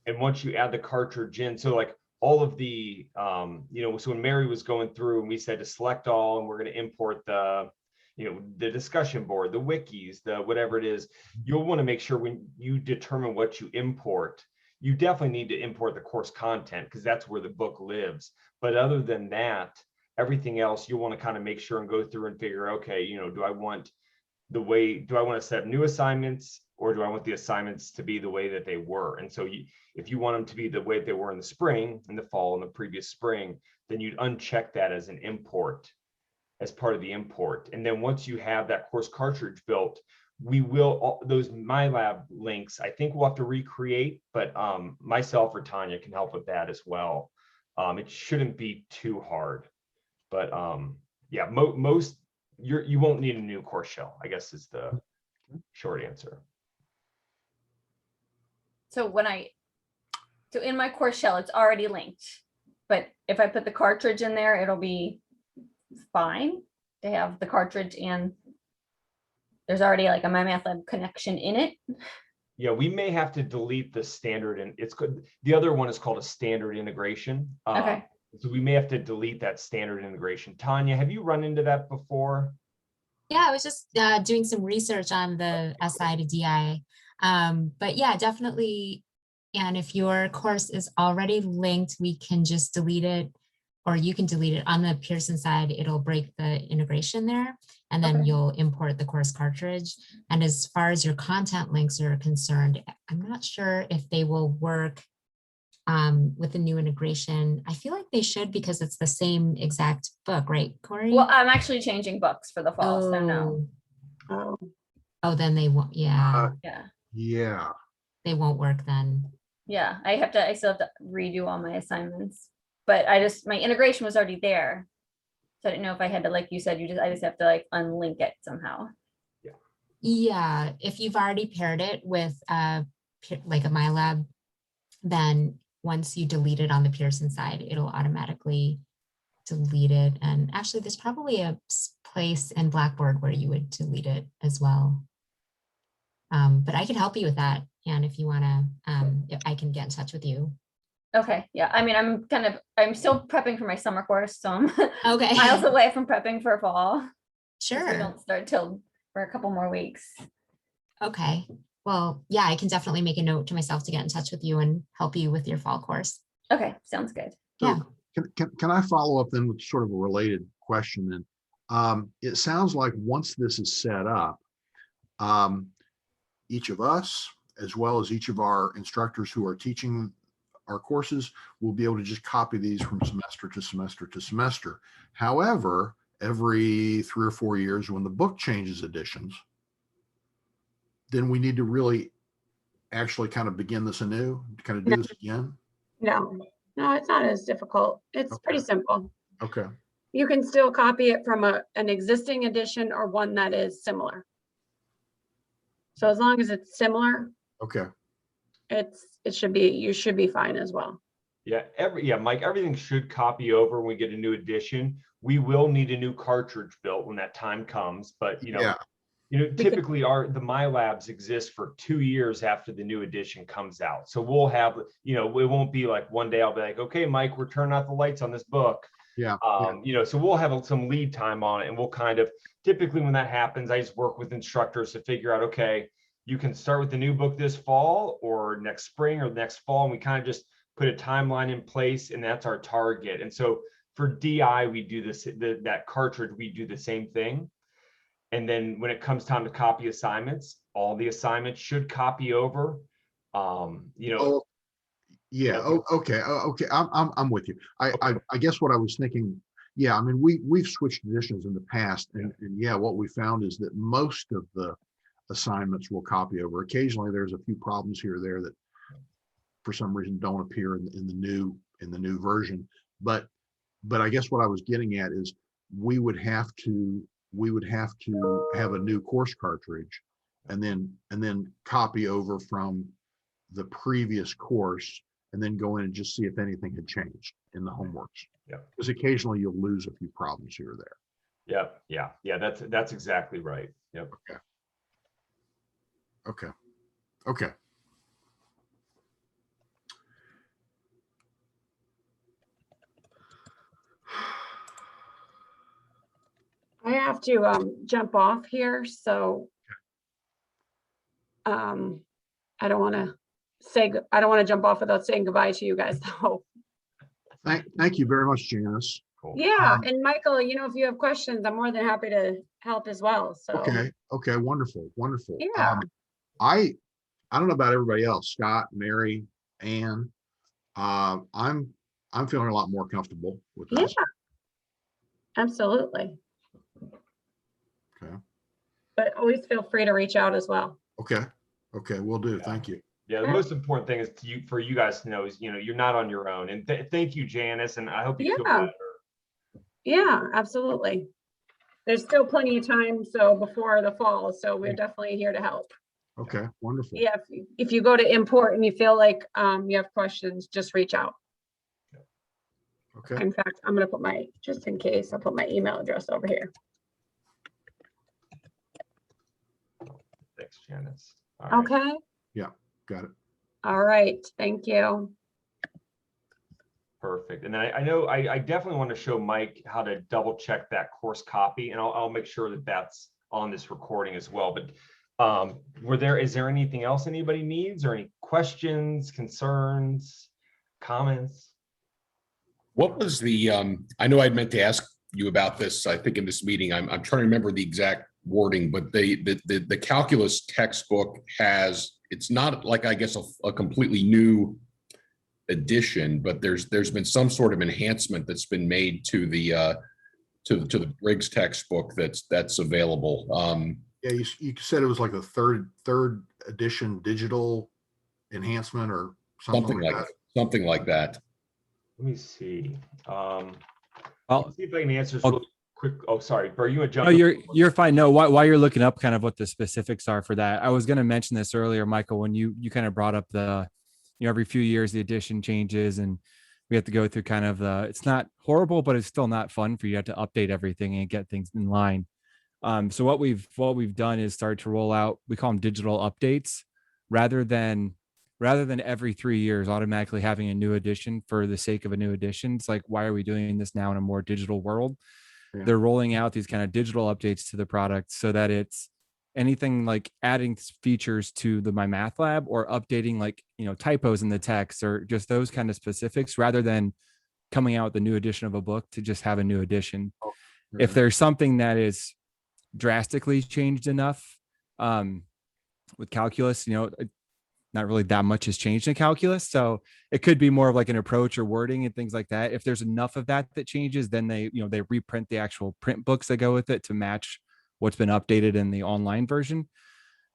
once you add the cartridge in, so like all of the, so when Mary was going through and we said to select all, and we're going to import the, the discussion board, the wikis, the whatever it is, you'll want to make sure when you determine what you import, you definitely need to import the course content because that's where the book lives. But other than that, everything else you'll want to kind of make sure and go through and figure, okay, do I want to set up new assignments, or do I want the assignments to be the way that they were? And so if you want them to be the way they were in the spring, in the fall, in the previous spring, then you'd uncheck that as an import, as part of the import. And then once you have that course cartridge built, we will, those MyLab links, I think we'll have to recreate, but myself or Tanya can help with that as well. It shouldn't be too hard, but yeah, most you won't need a new course shell, I guess is the short answer. So so in my course shell, it's already linked, but if I put the cartridge in there, it'll be fine to have the cartridge, and there's already like a MyMathLab connection in it. Yeah, we may have to delete the standard, and the other one is called a standard integration. Okay. So we may have to delete that standard integration. Tanya, have you run into that before? Yeah, I was just doing some research on the SI to DI. But yeah, definitely. And if your course is already linked, we can just delete it, or you can delete it. On the Pearson side, it'll break the integration there, and then you'll import the course cartridge. And as far as your content links are concerned, I'm not sure if they will work with the new integration. I feel like they should, because it's the same exact book, right, Corey? Well, I'm actually changing books for the fall, so no. Oh, then they won't. Yeah. Yeah. They won't work then. Yeah, I still have to redo all my assignments, but my integration was already there. So I didn't know if I had to, like you said, I just have to like unlink it somehow. Yeah, if you've already paired it with like a MyLab, then once you delete it on the Pearson side, it'll automatically delete it. And actually, there's probably a place in Blackboard where you would delete it as well. But I can help you with that. And if you want to, I can get in touch with you. Okay. Yeah. I mean, I'm still prepping for my summer course. So I'm okay. miles away from prepping for fall. Sure. We don't start till for a couple more weeks. Okay. Well, yeah, I can definitely make a note to myself to get in touch with you and help you with your fall course. Okay. Sounds good. Yeah. Can I follow up then with sort of a related question then? It sounds like once this is set up, each of us, as well as each of our instructors who are teaching our courses, will be able to just copy these from semester to semester to semester. However, every 3 or 4 years, when the book changes editions, then we need to really actually kind of begin this anew, kind of do this again? No, it's not as difficult. It's pretty simple. Okay. You can still copy it from an existing edition or one that is similar. So as long as it's similar, okay, you should be fine as well. Yeah, Mike, everything should copy over when we get a new edition. We will need a new cartridge built when that time comes, but typically the MyLabs exist for 2 years after the new edition comes out. So we'll have, it won't be like one day I'll be like, okay, Mike, we're turning out the lights on this book. Yeah. So we'll have some lead time on it, and we'll kind of, typically when that happens, I just work with instructors to figure out, okay, you can start with the new book this fall or next spring or next fall. And we kind of just put a timeline in place, and that's our target. And so for DI, we do this, that cartridge, we do the same thing. And then when it comes time to copy assignments, all the assignments should copy over. Yeah. Okay. I'm with you. I guess what I was thinking. Yeah. I mean, we've switched editions in the past, and yeah, what we found is that most of the assignments will copy over. Occasionally, there's a few problems here or there that, for some reason, don't appear in the new new version. But I guess what I was getting at is we would have to have a new course cartridge and then copy over from the previous course and then go in and just see if anything had changed in the homeworks. Yeah. Because occasionally you'll lose a few problems here or there. Yep. Yeah. That's exactly right. Yep. Okay. I have to jump off here, so I don't want to jump off without saying goodbye to you guys though. Thank you very much, Janice. Cool. Yeah, and Michael, if you have questions, I'm more than happy to help as well. So Okay, wonderful. Yeah. I don't know about everybody else, Scott, Mary, Ann. I'm feeling a lot more comfortable with this. Yeah, absolutely. Okay. But always feel free to reach out as well. Okay, will do. Yeah. Thank you. Yeah, the most important thing is for you guys to know is, you're not on your own. And thank you, Janice, and I hope you feel better. Yeah, absolutely. There's still plenty of time, so before the fall, so we're definitely here to help. Okay, wonderful. Yeah, if you go to import and you feel like you have questions, just reach out. Okay. In fact, I'm gonna put just in case, I'll put my email address over here. Thanks, Janice. All right. Okay. Yeah, got it. All right, thank you. Perfect. And then I know I definitely want to show Mike how to double check that course copy, and I'll make sure that that's on this recording as well. But is there anything else anybody needs, or any questions, concerns, comments? What was the, I know I'd meant to ask you about this, I think in this meeting, I'm trying to remember the exact wording, but the calculus textbook it's not like, I guess, a completely new edition, but there's been some sort of enhancement that's been made to the Briggs textbook that's available. Yeah, you said it was like the third edition digital enhancement or something like that. Something like that. Let me see. I'll see if I can answer this real quick. Oh, sorry, Bert, you want to jump? No, you're fine. No, while you're looking up kind of what the specifics are for that, I was going to mention this earlier, Michael, when you kind of brought up the, every few years the edition changes and we have to go through kind of it's not horrible, but it's still not fun for you to have to update everything and get things in line. So what we've done is start to roll out, we call them digital updates, rather than every 3 years automatically having a new edition for the sake of a new edition. It's like, why are we doing this now in a more digital world? Yeah. They're rolling out these kind of digital updates to the product so that it's anything like adding features to the My Math Lab or updating like, typos in the text or just those kind of specifics, rather than coming out with a new edition of a book to just have a new edition. Oh, yeah. If there's something that is drastically changed enough with calculus, not really that much has changed in calculus. So it could be more of like an approach or wording and things like that. If there's enough of that changes, then they reprint the actual print books that go with it to match what's been updated in the online version.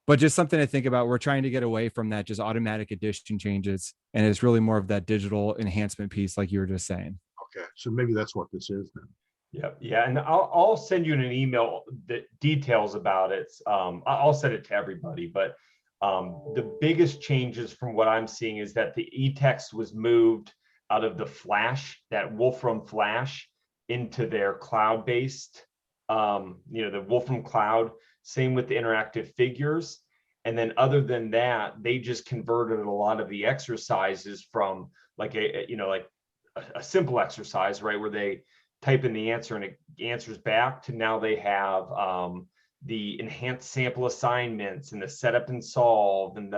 But just something to think about. We're trying to get away from that just automatic edition changes. And it's really more of that digital enhancement piece, like you were just saying. Okay. So maybe that's what this is then. Yep. Yeah. And I'll send you an email that details about it. I'll send it to everybody, but the biggest changes from what I'm seeing is that the e-text was moved out of the Flash, that Wolfram Flash, into their cloud-based, the Wolfram Cloud. Same with the interactive figures. And then other than that, they just converted a lot of the exercises from like a simple exercise, right, where they type in the answer and it answers back, to now they have the enhanced sample assignments and the setup and solve, and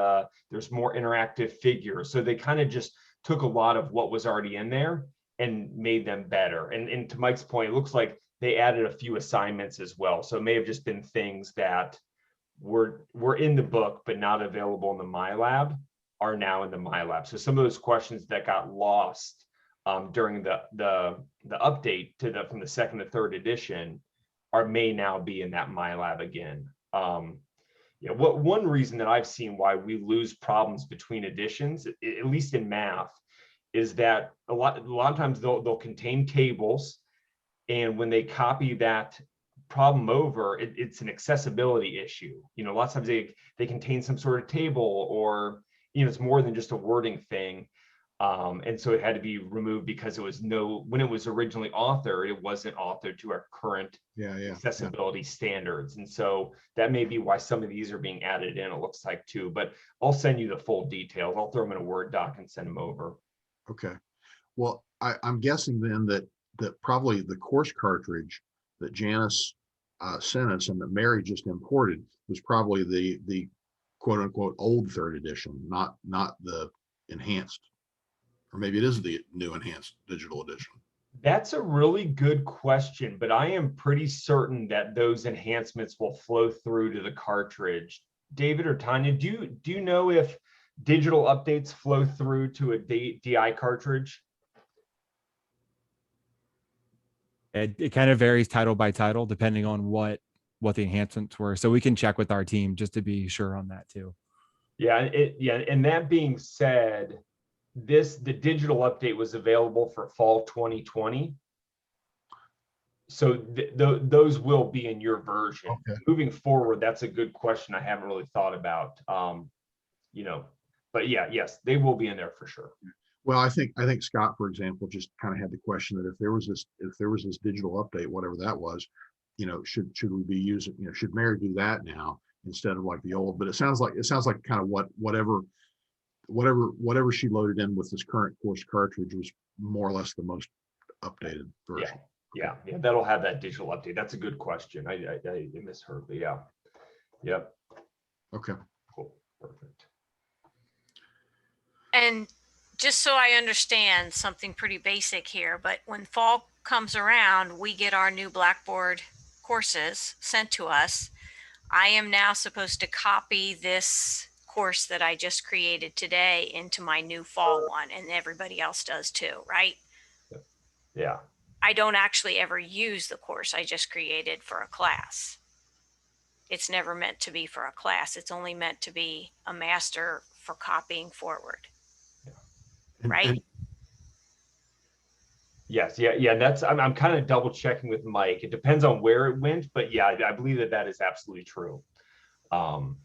there's more interactive figures. So they kind of just took a lot of what was already in there and made them better. And to Mike's point, it looks like they added a few assignments as well. So it may have just been things that were in the book but not available in the MyLab are now in the MyLab. So some of those questions that got lost during the update from the second to third edition may now be in that MyLab again. One reason that I've seen why we lose problems between editions, at least in math, is that a lot of times they'll contain tables, and when they copy that problem over, it's an accessibility issue. You know, lots of times they contain some sort of table, or, you know, it's more than just a wording thing. And so it had to be removed because when it was originally authored, it wasn't authored to our current accessibility standards. And so that may be why some of these are being added in, it looks like, too. But I'll send you the full details. I'll throw them in a Word doc and send them over. Okay. Well, I'm guessing then that probably the course cartridge that Janice sent us and that Mary just imported was probably the quote unquote old third edition, not the enhanced, or maybe it is the new enhanced digital edition. That's a really good question, but I am pretty certain that those enhancements will flow through to the cartridge. David or Tanya, do you know if digital updates flow through to a DI cartridge? It kind of varies title by title, depending on what the enhancements were. So we can check with our team just to be sure on that too. Yeah. And that being said, the digital update was available for fall 2020. So those will be in your version. Okay. Moving forward, that's a good question I haven't really thought about. You know, but yes, they will be in there for sure. Well, I think Scott, for example, just kind of had the question that if there was this digital update, whatever that was, you know, should we be using, you know, should Mary do that now instead of like the old? But it sounds like kind of whatever she loaded in with this current course cartridge was more or less the most updated version. Yeah, that'll have that digital update. That's a good question. I misheard, but yeah. Yep. Okay. Cool. Perfect. And just so I understand something pretty basic here, but when fall comes around, we get our new Blackboard courses sent to us. I am now supposed to copy this course that I just created today into my new fall one, and everybody else does too, right? Yeah. I don't actually ever use the course I just created for a class. It's never meant to be for a class. It's only meant to be a master for copying forward. Right? Yes. Yeah. That's, I'm kind of double checking with Mike. It depends on where it went, but yeah, I believe that is absolutely true. And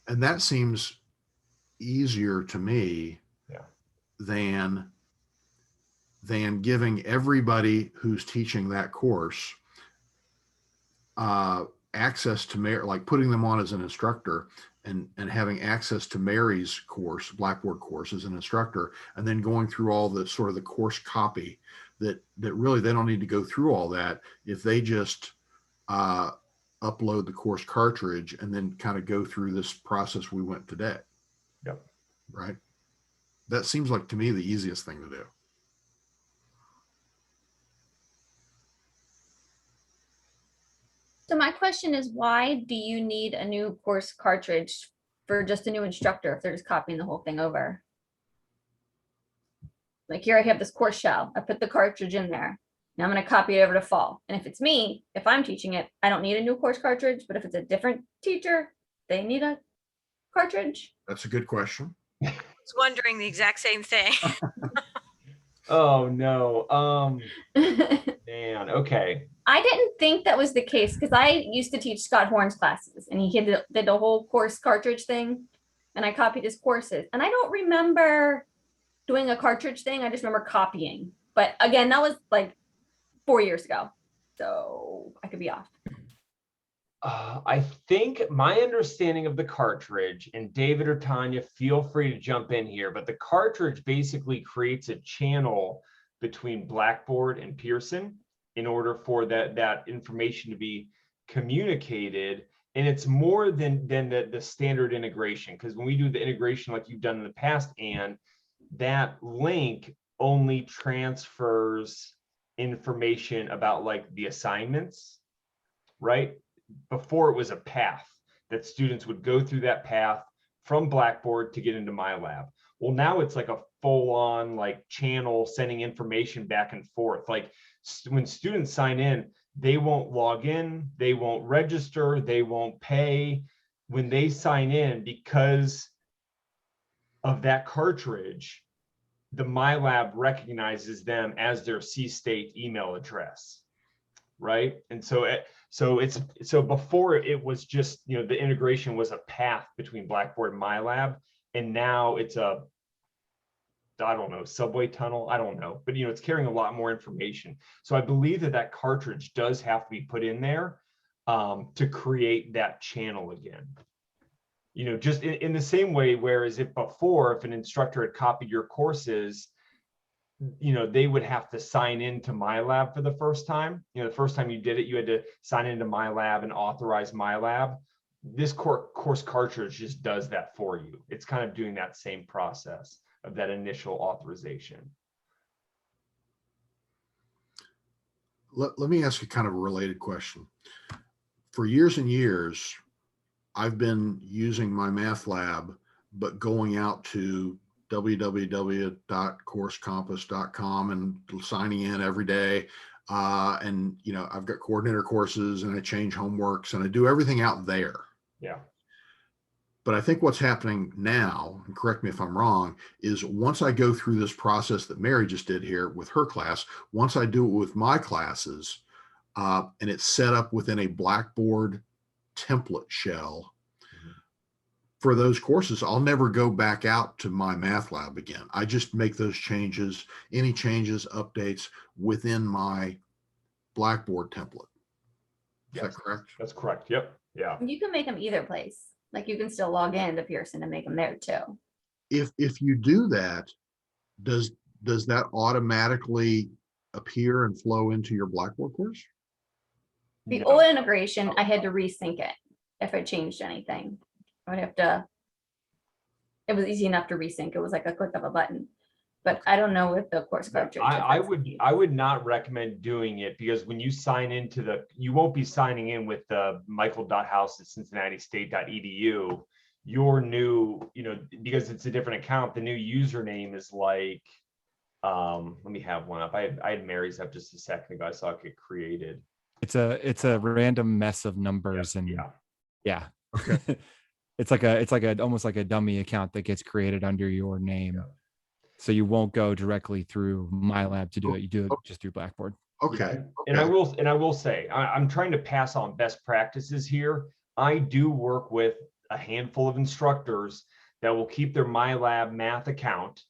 that seems easier to me than giving everybody who's teaching that course access to Mary, like putting them on as an instructor and having access to Mary's course, Blackboard course as an instructor, and then going through all the sort of the course copy that really they don't need to go through all that if they just upload the course cartridge and then kind of go through this process we went today. Yep. Right. That seems like to me the easiest thing to do. So my question is, why do you need a new course cartridge for just a new instructor if they're just copying the whole thing over? Like here I have this course shell. I put the cartridge in there. Now I'm going to copy it over to fall. And if it's me, if I'm teaching it, I don't need a new course cartridge. But if it's a different teacher, they need a cartridge. That's a good question. I was wondering the exact same thing. Oh no. Man, okay. I didn't think that was the case because I used to teach Scott Horn's classes and he did the whole course cartridge thing and I copied his courses. And I don't remember doing a cartridge thing. I just remember copying. But again, that was like 4 years ago. So I could be off. I think my understanding of the cartridge, and David or Tanya, feel free to jump in here, but the cartridge basically creates a channel between Blackboard and Pearson in order for that information to be communicated. And it's more than the standard integration, because when we do the integration like you've done in the past, and that link only transfers information about like the assignments, right? Before it was a path that students would go through that path from Blackboard to get into MyLab. Well, now it's like a full-on like channel sending information back and forth. Like when students sign in, they won't log in, they won't register, they won't pay. When they sign in, because of that cartridge, the MyLab recognizes them as their C-state email address, right? And so before it was just, the integration was a path between Blackboard and MyLab, and now it's a, I don't know, subway tunnel, I don't know, but it's carrying a lot more information. So I believe that cartridge does have to be put in there to create that channel again. Just in the same way, whereas if an instructor had copied your courses, they would have to sign into MyLab for the first time. The first time you did it, you had to sign into MyLab and authorize MyLab. This course cartridge just does that for you. It's kind of doing that same process of that initial authorization. Let me ask you kind of a related question. For years and years, I've been using my math lab, but going out to www.coursecompass.com and signing in every day. And, I've got coordinator courses and I change homeworks and I do everything out there. Yeah. But I think what's happening now, and correct me if I'm wrong, is once I go through this process that Mary just did here with her class, once I do it with my classes, and it's set up within a Blackboard template shell, for those courses, I'll never go back out to my math lab again. I just make those changes, any changes, updates within my Blackboard template. Is that correct? That's correct. Yep. Yeah. You can make them either place. Like you can still log in to Pearson and make them there too. If you do that, does that automatically appear and flow into your Blackboard course? The old integration, I had to resync it if I changed anything. I would have to, it was easy enough to resync. It was like a click of a button, but I don't know if the course cartridge. I would not recommend doing it, because when you sign into you won't be signing in with the michael.house@cincinnati-state.edu. Your new, because it's a different account, the new username is like, let me have one up. I had Mary's up just a second ago. I saw it get created. It's a random mess of numbers yeah. Okay. It's almost like a dummy account that gets created under your name. Yeah. So you won't go directly through MyLab to do it. You do it just through Blackboard. Okay. And I will say, I'm trying to pass on best practices here. I do work with a handful of instructors that will keep their MyLab math account,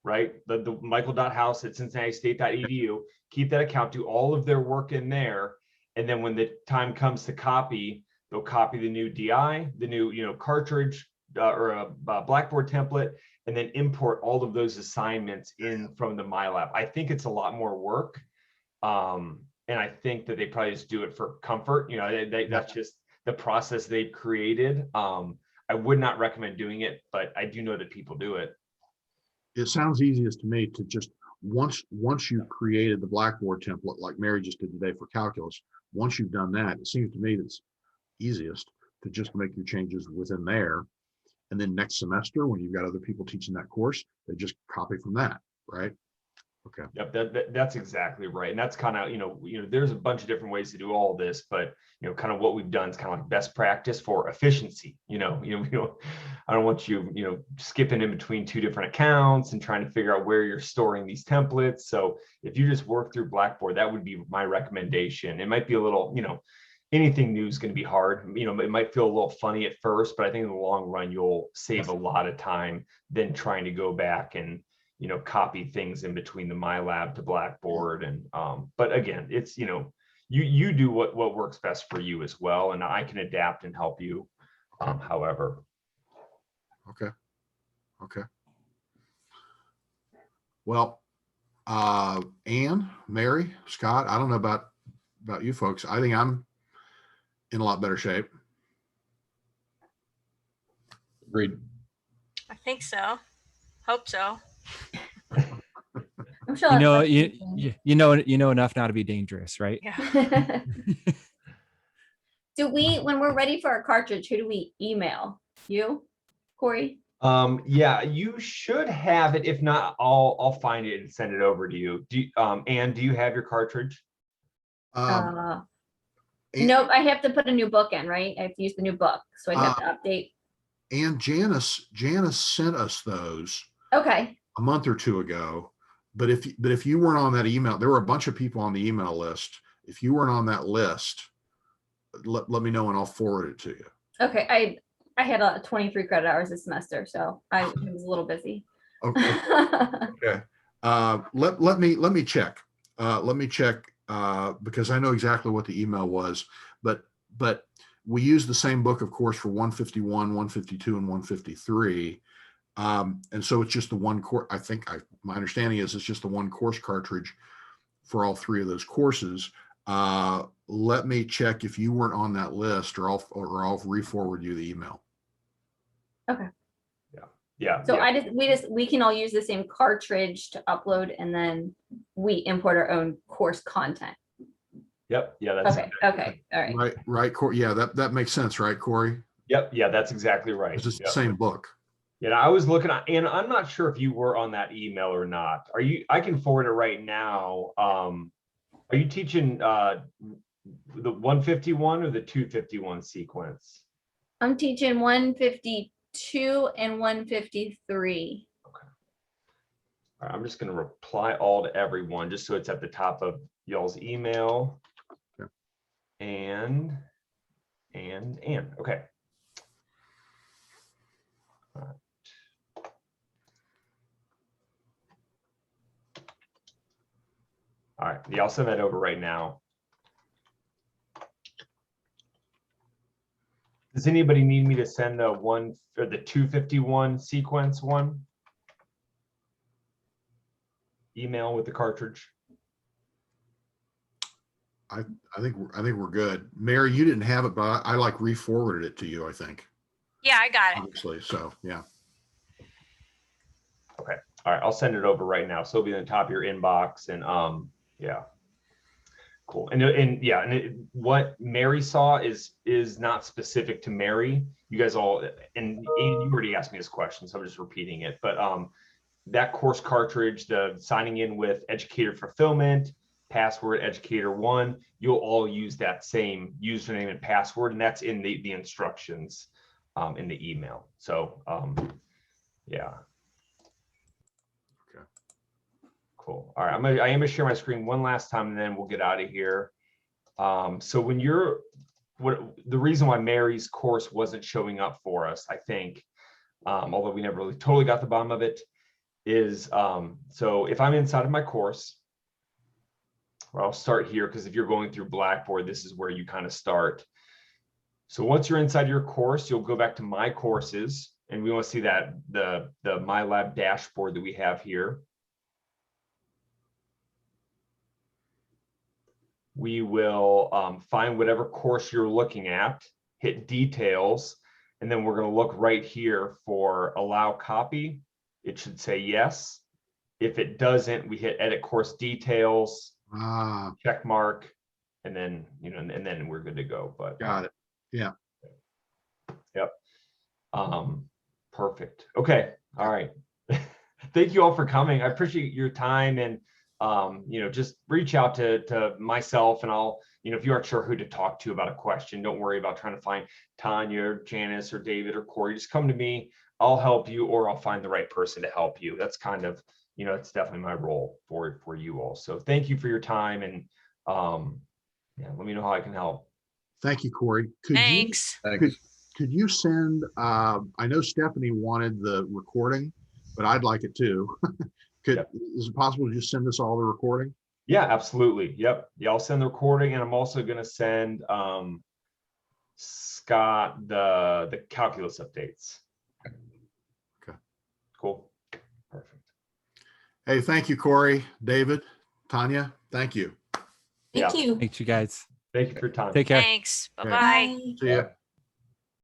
right? The michael.house@cincinnati-state.edu, keep that account, do all of their work in there. And then when the time comes to copy, they'll copy the new DI, the new, cartridge or a Blackboard template, and then import all of those assignments in from the MyLab. I think it's a lot more work. And I think that they probably just do it for comfort. That's just the process they've created. I would not recommend doing it, but I do know that people do it. It sounds easiest to me to just, once you've created the Blackboard template, like Mary just did today for calculus, once you've done that, it seems to me that's easiest to just make your changes within there. And then next semester, when you've got other people teaching that course, they just copy from that, right? Okay. Yep, that's exactly right. And that's kind of, there's a bunch of different ways to do all this, but kind of what we've done is kind of like best practice for efficiency. I don't want you, skipping in between two different accounts and trying to figure out where you're storing these templates. So if you just work through Blackboard, that would be my recommendation. It might be a little, anything new is going to be hard. It might feel a little funny at first, but I think in the long run, you'll save a lot of time than trying to go back and, copy things in between the MyLab to Blackboard. And, but again, it's, you do what works best for you as well. And I can adapt and help you, however. Okay. Well, Anne, Mary, Scott, I don't know about you folks. I think I'm in a lot better shape. Agreed. I think so. Hope so. I'm sure you know enough now to be dangerous, right? Yeah. Do we, when we're ready for our cartridge, who do we email? You, Corey? Yeah, you should have it. If not, I'll find it and send it over to you. Anne, do you have your cartridge? Nope, I have to put a new book in, right? I have to use the new book, so I have to update. And Janice sent us those Okay. a month or two ago. But if you weren't on that email, there were a bunch of people on the email list. If you weren't on that list, let me know and I'll forward it to you. Okay. I had 23 credit hours this semester, so I was a little busy. Okay. Okay. Let me check. Let me check because I know exactly what the email was, but we use the same book, of course, for 151, 152, and 153. And so it's just the one course. My understanding is it's just the one course cartridge for all three of those courses. Let me check if you weren't on that list, or I'll re-forward you the email. Okay. Yeah. So we can all use the same cartridge to upload, and then we import our own course content. Yep. Yeah. That's okay. All right. Right. Corey. Yeah. That makes sense, right, Corey? Yep. Yeah. That's exactly right. It's the same book. Yeah. I was looking at, and I'm not sure if you were on that email or not. I can forward it right now. Are you teaching the 151 or the 251 sequence? I'm teaching 152 and 153. Okay. All right, I'm just going to reply all to everyone just so it's at the top of y'all's email. Okay. And okay. All right. All right, yeah, I'll send that over right now. Does anybody need me to send the 251 sequence one? Email with the cartridge? I think we're good. Mary, you didn't have it, but I like re-forwarded it to you, I think. Yeah, I got it. Obviously, so yeah. Okay. All right, I'll send it over right now. So it'll be in the top of your inbox, and yeah. Cool. And what Mary saw is not specific to Mary. You guys all, and you already asked me this question, so I'm just repeating it. But that course cartridge, the signing in with educator fulfillment, password educator1, you'll all use that same username and password, and that's in the instructions in the email. So yeah. Cool. All right, I am gonna share my screen one last time, and then we'll get out of here. So when the reason why Mary's course wasn't showing up for us, I think, although we never really totally got the bottom of it, is so if I'm inside of my course, or I'll start here, because if you're going through Blackboard, this is where you kind of start. So once you're inside your course, you'll go back to My Courses, and we want to see that the My Lab dashboard that we have here. We will find whatever course you're looking at, hit details, and then we're going to look right here for allow copy. It should say yes. If it doesn't, we hit edit course details, check mark, and then and then we're good to go. But got it. Yeah. Yep. Perfect. Okay. All right. Thank you all for coming. I appreciate your time, and just reach out to myself, and I'll, if you aren't sure who to talk to about a question, don't worry about trying to find Tanya or Janice or David or Corey. Just come to me. I'll help you, or I'll find the right person to help you. That's kind of, it's definitely my role for you all. So thank you for your time, and yeah, let me know how I can help. Thank you, Corey. Thanks. Could you send, I know Stephanie wanted the recording, but I'd like it too. Is it possible to just send us all the recording? Yeah, absolutely. Yep. Yeah, I'll send the recording, and I'm also going to send Scott the calculus updates. Okay. Cool. Perfect. Hey, thank you, Corey, David, Tanya. Thank you. Thank you. Thank you guys. Thank you for your time. Take care. Thanks. Bye-bye. Bye. See ya.